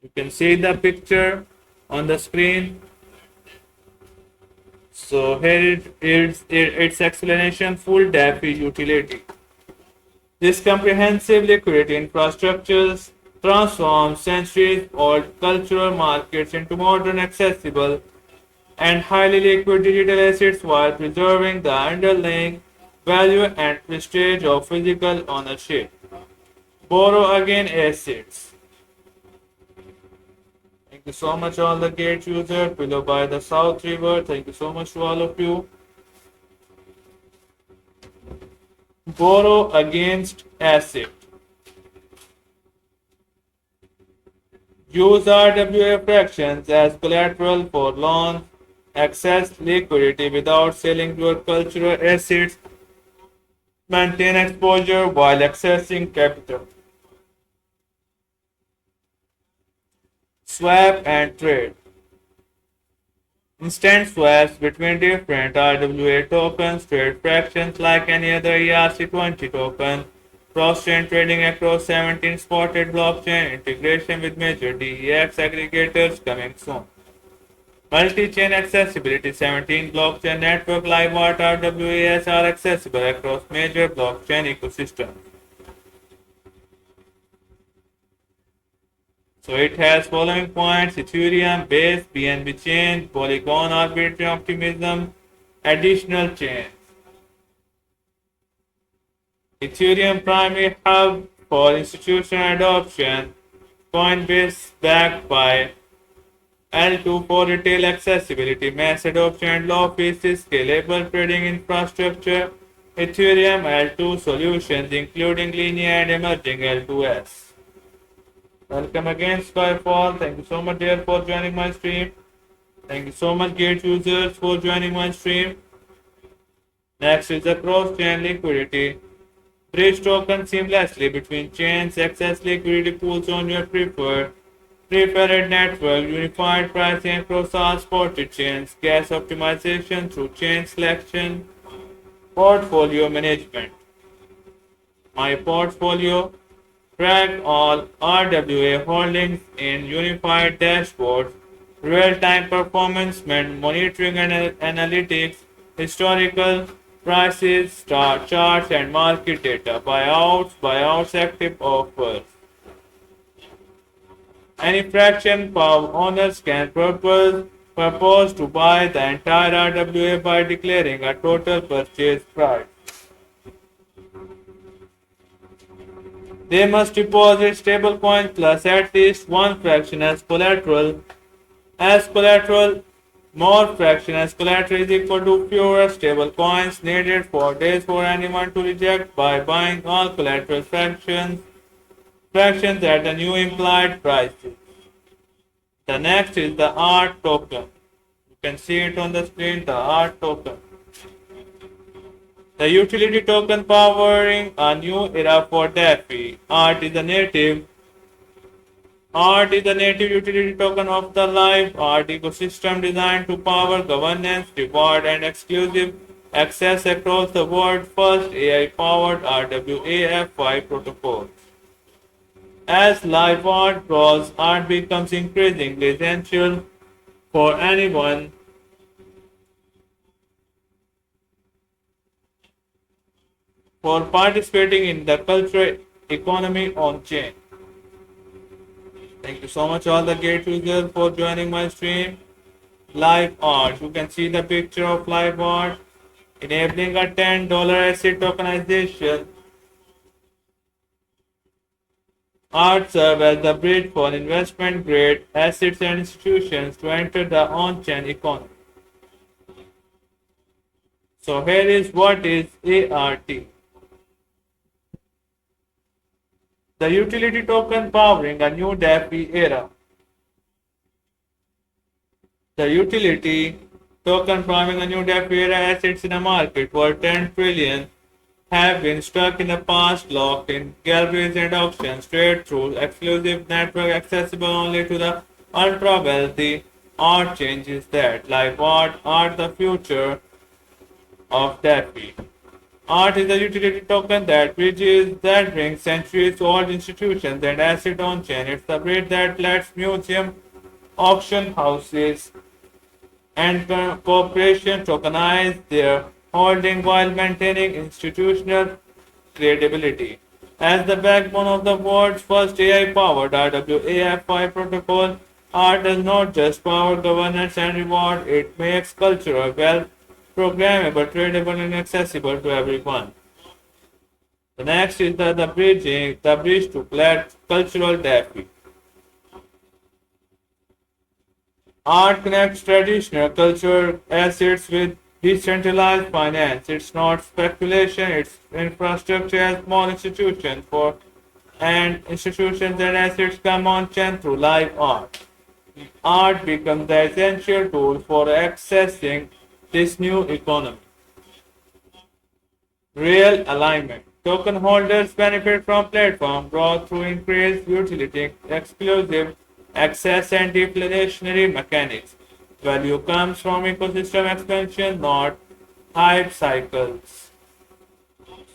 You can see the picture on the screen. So here is its explanation: full DeFi utility. This comprehensive liquidity infrastructures transforms centuries-old cultural markets into modern, accessible, and highly liquid digital assets while preserving the underlying value and prestige of physical ownership. Borrow again assets. Thank you so much all the gate users below by the South River. Thank you so much to all of you. Borrow against asset. Use RWA fractions as collateral for loans. Access liquidity without selling your cultural assets. Maintain exposure while accessing capital. Swap and trade. Instant swaps between different RWA tokens, trade fractions like any other ERC20 token, cross-chain trading across 17 spotted blockchain, integration with major DEX aggregators coming soon. Multi-chain accessibility 17 blockchain network LiveArt RWAs are accessible across major blockchain ecosystems. So it has following points: Ethereum, Base, BNB chain, Polygon, Arbitrary Optimism, additional chains. Ethereum primary hub for institutional adoption, Coinbase backed by L2 for retail accessibility, mass adoption and low fees, scalable trading infrastructure, Ethereum L2 solutions including linear and emerging L2S. Welcome again, Skyfall. Thank you so much, dear, for joining my stream. Thank you so much, Gate users, for joining my stream. Next is the cross-chain liquidity. Bridge token seamlessly between chains, access liquidity pools on your preferred network, unified pricing across all supported chains, gas optimization through chain selection, portfolio management. My portfolio. Track all RWA holdings in unified dashboards, real-time performance monitoring and analytics, historical prices, charts and market data, buyouts, active offers. Any fraction owners can propose to buy the entire RWA by declaring a total purchase price. They must deposit stablecoin plus at least one fraction as collateral. More fraction as collateral is equal to fewer stablecoins needed for days for anyone to reject by buying all collateral fractions at the new implied prices. The next is the ART token. You can see it on the screen, the ART token. The utility token powering a new era for DeFi. ART is the native utility token of the live art ecosystem designed to power governance, reward, and exclusive access across the world. First AI-powered RWAFI protocol. As live art grows, art becomes increasingly essential for anyone for participating in the cultural economy on chain. Thank you so much all the gate users for joining my stream. Live art. You can see the picture of live art enabling a $10 asset tokenization. Art serves as the bridge for investment grade assets and institutions to enter the on-chain economy. So here is what is ART. The utility token powering a new DeFi era. The utility token powering a new DeFi era assets in a market worth 10 trillion have been stuck in the past, locked in galleries and auctions, traded through exclusive network accessible only to the ultra wealthy. Art changes that. Live art the future of DeFi. Art is a utility token that brings centuries-old institutions and assets on chain. It's the bridge that lets museum, auction houses, and corporations tokenize their holding while maintaining institutional credibility. As the backbone of the world's first AI-powered RWAFI protocol, art does not just power governance and reward; it makes cultural wealth programmable, tradable, and accessible to everyone. The next is the bridge to cultural DeFi. Art connects traditional culture assets with decentralized finance. It's not speculation, it's infrastructure as small institutions for and institutions and assets come on chain through live art. Art becomes the essential tool for accessing this new economy. Real alignment. Token holders benefit from platform growth through increased utility, exclusive access, and deflationary mechanics. Value comes from ecosystem expansion, not hype cycles.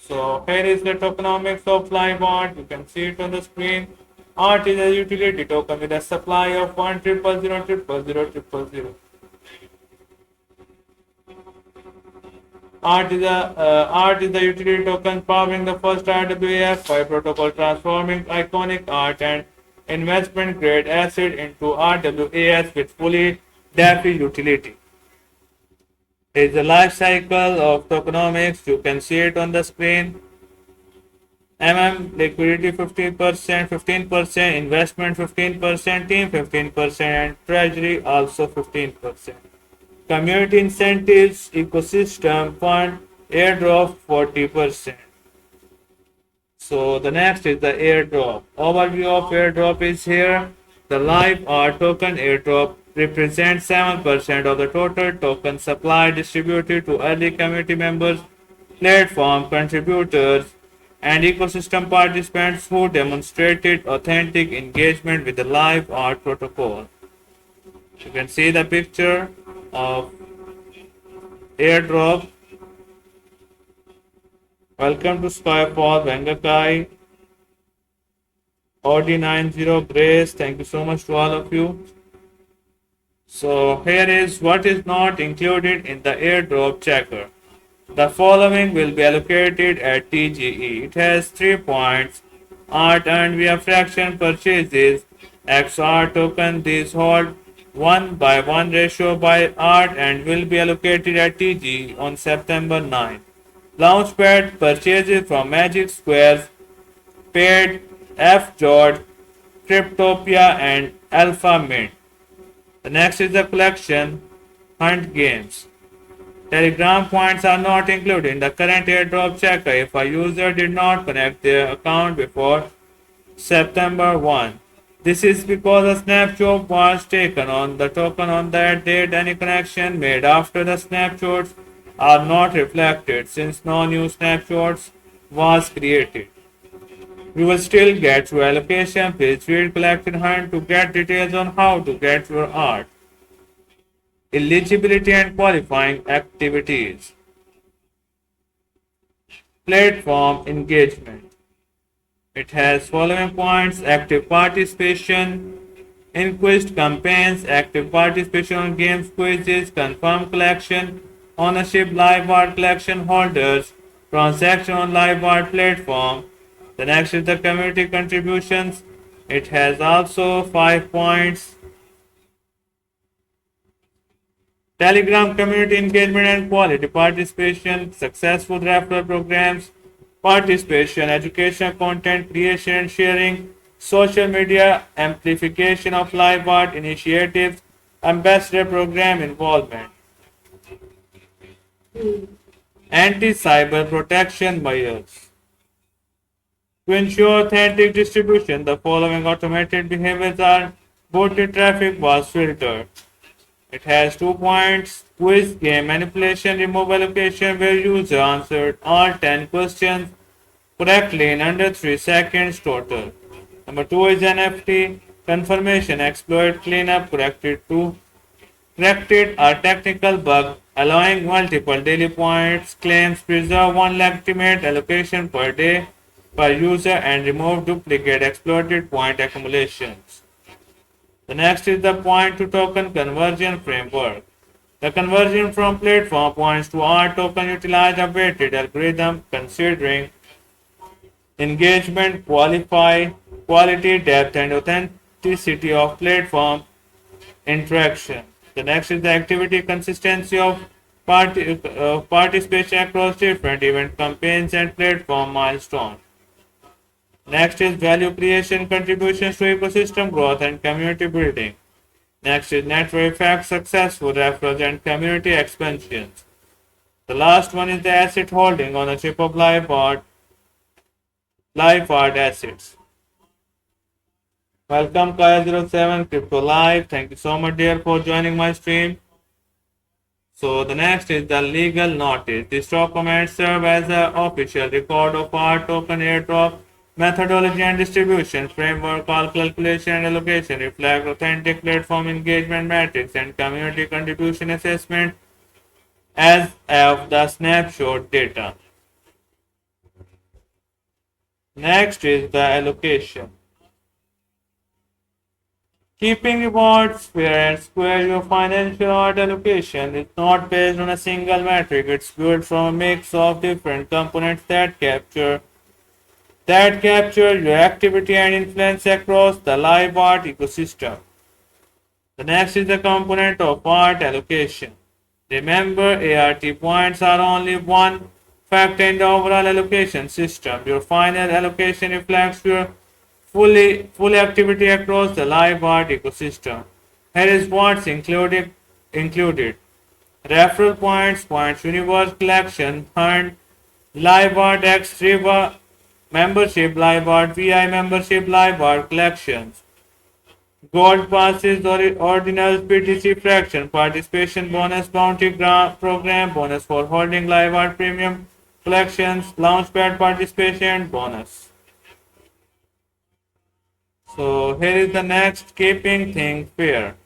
So here is the tokenomics of live art. You can see it on the screen. Art is a utility token with a supply of 1,000,000,000,000,000,000. Art is the utility token powering the first RWAFI protocol, transforming iconic art and investment grade asset into RWAS with fully DeFi utility. Is the life cycle of tokenomics. You can see it on the screen. Liquidity 15%, 15%, investment 15%, team 15%, and treasury also 15%. Community incentives, ecosystem fund, airdrop 40%. So the next is the airdrop. Overview of airdrop is here. The live art token airdrop represents 7% of the total token supply distributed to early community members, platform contributors, and ecosystem participants who demonstrated authentic engagement with the live art protocol. You can see the picture of airdrop. Welcome to Skyfall, Vengakai, Audi90, Grace. Thank you so much to all of you. So here is what is not included in the airdrop checker. The following will be allocated at TGE. It has 3 points. Art earned via fraction purchases. XR token. These hold 1:1 ratio by art and will be allocated at TGE on September 9. Launchpad purchases from Magic Squares, paid FJORD, Cryptopia, and Alpha Mint. The next is the collection Hunt Games. Telegram points are not included in the current airdrop checker if a user did not connect their account before September 1. This is because a snapshot was taken on the token on that date. Any connection made after the snapshots are not reflected since no new snapshots was created. You will still get your allocation. Please read Collected Hunt to get details on how to get your art. Eligibility and qualifying activities. Platform engagement. It has following points: active participation, Inquest campaigns, active participation on games, quizzes, confirmed collection, ownership, live art collection holders, transaction on live art platform. The next is the community contributions. It has also 5 points. Telegram community engagement and quality participation, successful referral programs, participation, education, content creation and sharing, social media amplification of live art initiatives, ambassador program involvement, anti-cyber protection measures. To ensure authentic distribution, the following automated behaviors are booted traffic was filtered. It has 2 points. Quiz game manipulation remove allocation where user answered all 10 questions correctly in under 3 seconds total. Number 2 is NFT confirmation exploit cleanup corrected a technical bug allowing multiple daily points claims, preserve one legitimate allocation per day per user and remove duplicate exploited point accumulations. The next is the point to token conversion framework. The conversion from platform points to art token utilize a weighted algorithm considering engagement, quality, depth, and authenticity of platform interaction. The next is the activity consistency of participation across different event campaigns and platform milestones. Next is value creation, contributions to ecosystem growth and community building. Next is network effect, successful referrals and community expansions. The last one is the asset holding, ownership of live art assets. Welcome Kaya07 Crypto Live. Thank you so much dear for joining my stream. So the next is the legal notice. This document serves as an official record of art token airdrop methodology and distribution framework. All calculation and allocation reflect authentic platform engagement metrics and community contribution assessment as of the snapshot data. Next is the allocation. Keeping rewards fair and square, your financial art allocation is not based on a single metric. It's built from a mix of different components that capture your activity and influence across the live art ecosystem. The next is the component of art allocation. Remember, ART points are only one factor in the overall allocation system. Your final allocation reflects your full activity across the live art ecosystem. Here is what's included. Referral points, points universe collection, hunt, live art X Riva membership, live art VI membership, live art collections. Gold passes or ordinals, PTC fraction, participation bonus, bounty grant program, bonus for holding live art premium collections, launchpad participation bonus. So here is the next, keeping things fair.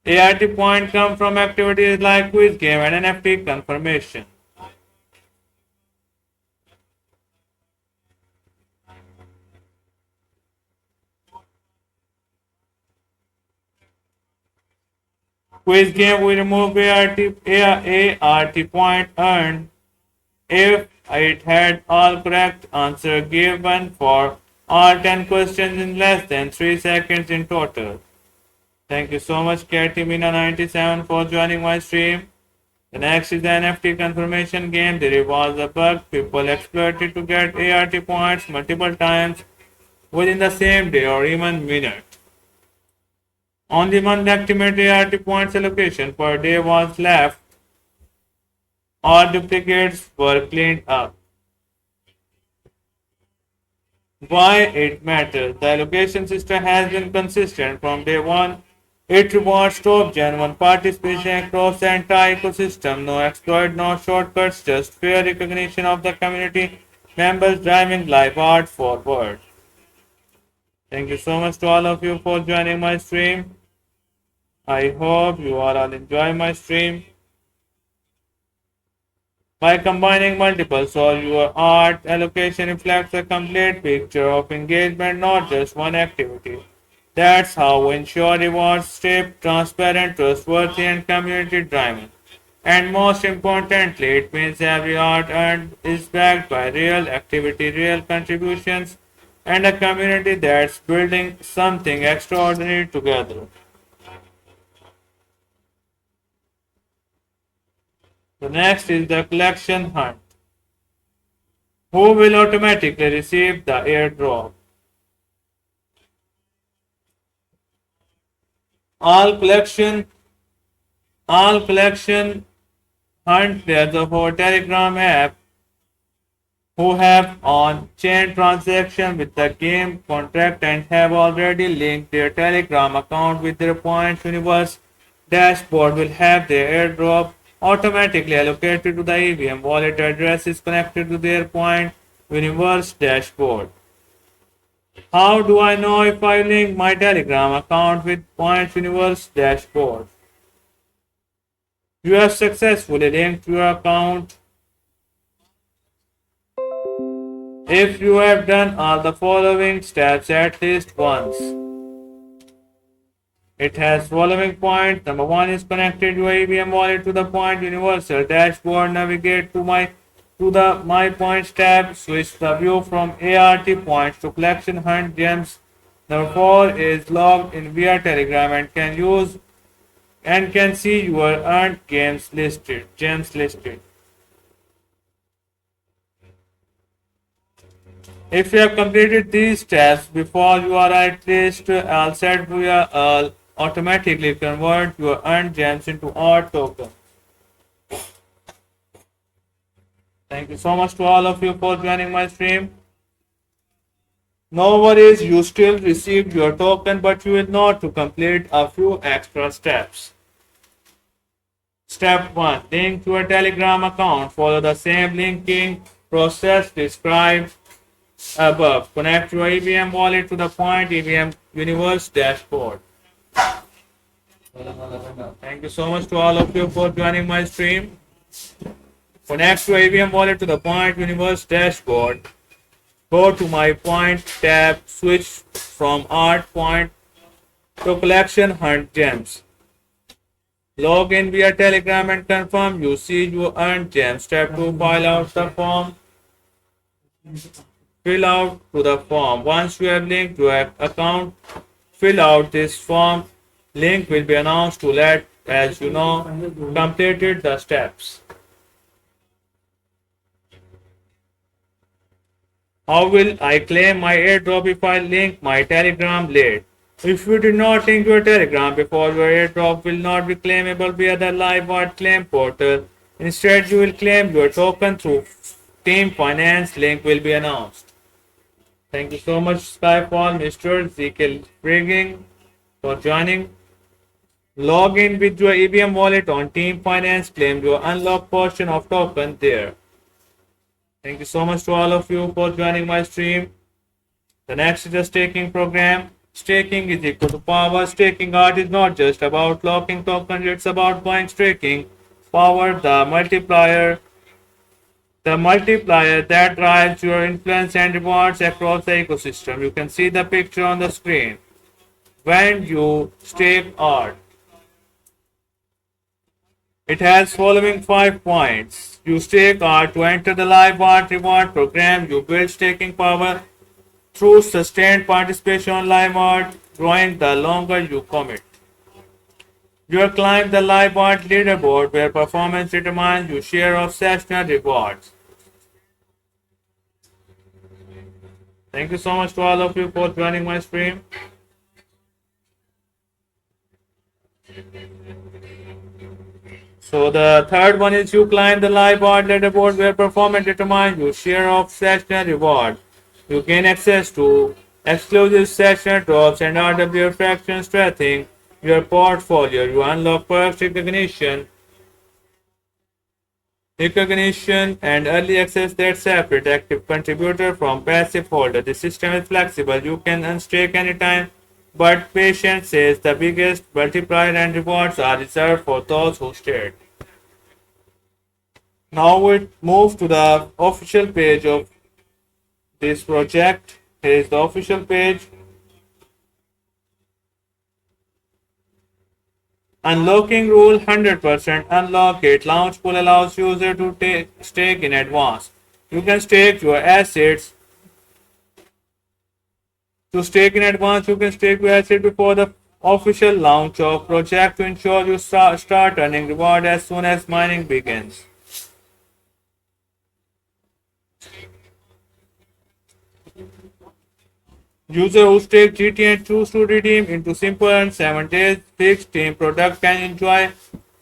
ART point come from activities like quiz game and NFT confirmation. Quiz game we remove ART point earned if it had all correct answer given for all 10 questions in less than 3 seconds in total. Thank you so much Katimina97 for joining my stream. The next is the NFT confirmation game. There was a bug people exploited to get ART points multiple times within the same day or even minute. Only one legitimate ART points allocation per day was left. All duplicates were cleaned up. Why it matters? The allocation system has been consistent from day one. It rewards top genuine participation across the entire ecosystem. No exploit, no shortcuts, just fair recognition of the community members driving live art forward. Thank you so much to all of you for joining my stream. I hope you all enjoy my stream. By combining multiple sources, your art allocation reflects a complete picture of engagement, not just one activity. That's how we ensure rewards stay transparent, trustworthy, and community driven. And most importantly, it means every art earned is backed by real activity, real contributions, and a community that's building something extraordinary together. The next is the collection hunt. Who will automatically receive the airdrop? All collection hunt players of our Telegram app who have on-chain transaction with the game contract and have already linked their Telegram account with their Points Universe dashboard will have their airdrop automatically allocated to the EVM wallet address is connected to their Point Universe dashboard. How do I know if I link my Telegram account with Points Universe dashboard? You have successfully linked your account if you have done all the following steps at least once. It has following points. Number one is connected your EVM wallet to the Point Universal dashboard. Navigate to my to the My Points tab, switch the view from ART points to collection hunt gems. Number 4 is logged in via Telegram and can see your earned gems listed. If you have completed these steps before you are at least all set, we will automatically convert your earned gems into art tokens. Thank you so much to all of you for joining my stream. No worries, you still received your token, but you will not to complete a few extra steps. Step 1. Link your Telegram account. Follow the same linking process described above. Connect your EVM wallet to the Point EVM Universe dashboard. Thank you so much to all of you for joining my stream. Connect your EVM wallet to the Point Universe dashboard. Go to My Point tab, switch from Art Point to Collection Hunt Gems. Log in via Telegram and confirm you see you earned gems. Step 2. Fill out the form. Fill out to the form. Once you have linked your account, fill out this form. Link will be announced to let as you know completed the steps. How will I claim my airdrop if I link my Telegram late? If you did not link your Telegram before, your airdrop will not be claimable via the LiveArt claim portal. Instead, you will claim your token through Team Finance. Link will be announced. Thank you so much, Skyfall, Mr. Ezekiel Frigging, for joining. Log in with your EVM wallet on Team Finance. Claim your unlocked portion of token there. Thank you so much to all of you for joining my stream. The next is the staking program. Staking is equal to power. Staking art is not just about locking tokens, it's about buying staking power, the multiplier that drives your influence and rewards across the ecosystem. You can see the picture on the screen. When you stake art, it has following 5 points. You stake art to enter the LiveArt reward program. You build staking power through sustained participation on LiveArt, growing the longer you commit. You have climbed the LiveArt leaderboard where performance determines your share of sessional rewards. Thank you so much to all of you for joining my stream. So the third one is you climb the LiveArt leaderboard where performance determines your share of sessional reward. You gain access to exclusive session drops and RW fraction strengthening your portfolio. You unlock perks recognition and early access that separate active contributor from passive holder. The system is flexible. You can unstake anytime, but patience says the biggest multiplier and rewards are reserved for those who stayed. Now we move to the official page of this project. Here is the official page. Unlocking rule 100% unlock it. Launch pool allows user to stake in advance. You can stake your assets. To stake in advance, you can stake your assets before the official launch of project to ensure you start earning reward as soon as mining begins. User who stake GT and choose to redeem into simple and 7 days fixed team product can enjoy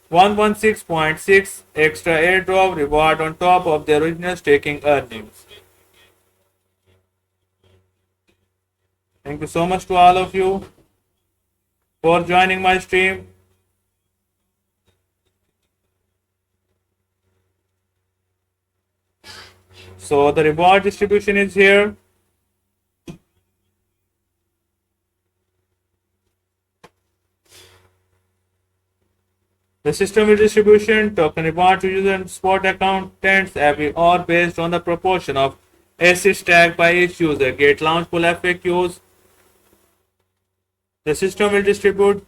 116.6 extra airdrop reward on top of the original staking earnings. Thank you so much to all of you for joining my stream. So the reward distribution is here. The system will distribution token reward to user and spot accountants every hour based on the proportion of assets stacked by each user. Get launch pool FAQs. The system will distribute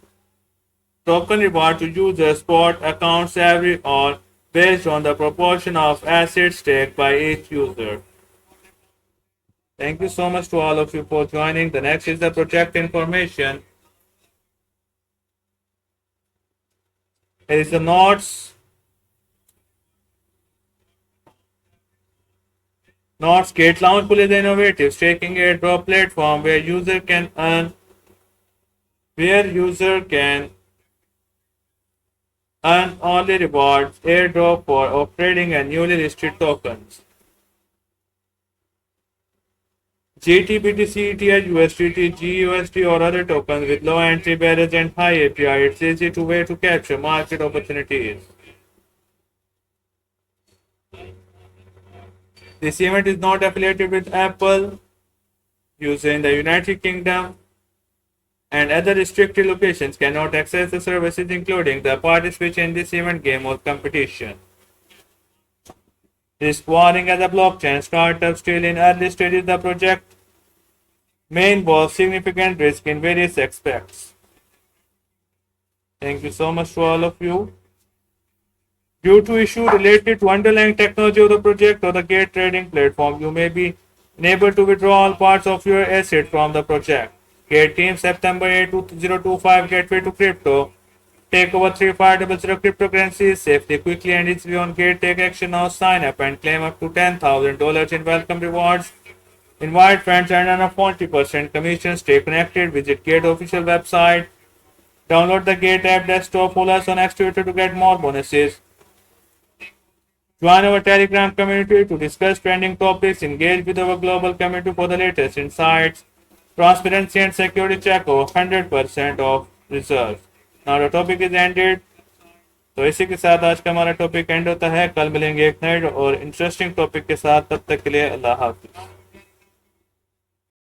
token reward to user spot accounts every hour based on the proportion of assets taken by each user. Thank you so much to all of you for joining. The next is the project information. Here is the notes. Notes Gate Launch Pool is an innovative staking airdrop platform where user can earn only rewards airdrop for operating and newly listed tokens. GT, ETH, USDT, GUSD or other tokens with low entry barriers and high API. It's easy way to capture market opportunities. This event is not affiliated with Apple. Users in the United Kingdom and other restricted locations cannot access the services, including the participation in this event, game, or competition. Risk warning: as a blockchain startup still in early stages, the project may involve significant risk in various aspects. Thank you so much to all of you. Due to issues related to underlying technology of the project or the Gate trading platform, you may be unable to withdraw all parts of your asset from the project. Gate team September 8, 2025 Gateway to Crypto. Take over 3500 cryptocurrencies safely, quickly, and easily on Gate. Take action now. Sign up and claim up to $10,000 in welcome rewards. Invite friends and earn a 40% commission. Stay connected. Visit Gate official website. Download the Gate app desktop. Follow us on X Twitter to get more bonuses. Join our Telegram community to discuss trending topics. Engage with our global community for the latest insights. Transparency and security check over 100% of reserves. Now the topic is ended. तो इसी के साथ आज का हमारा topic and होता है. कल मिलेंगे एक नए और इंटरेस्टिंग टॉपिक के साथ. तब तक के लिए अल्लाह हाफिज.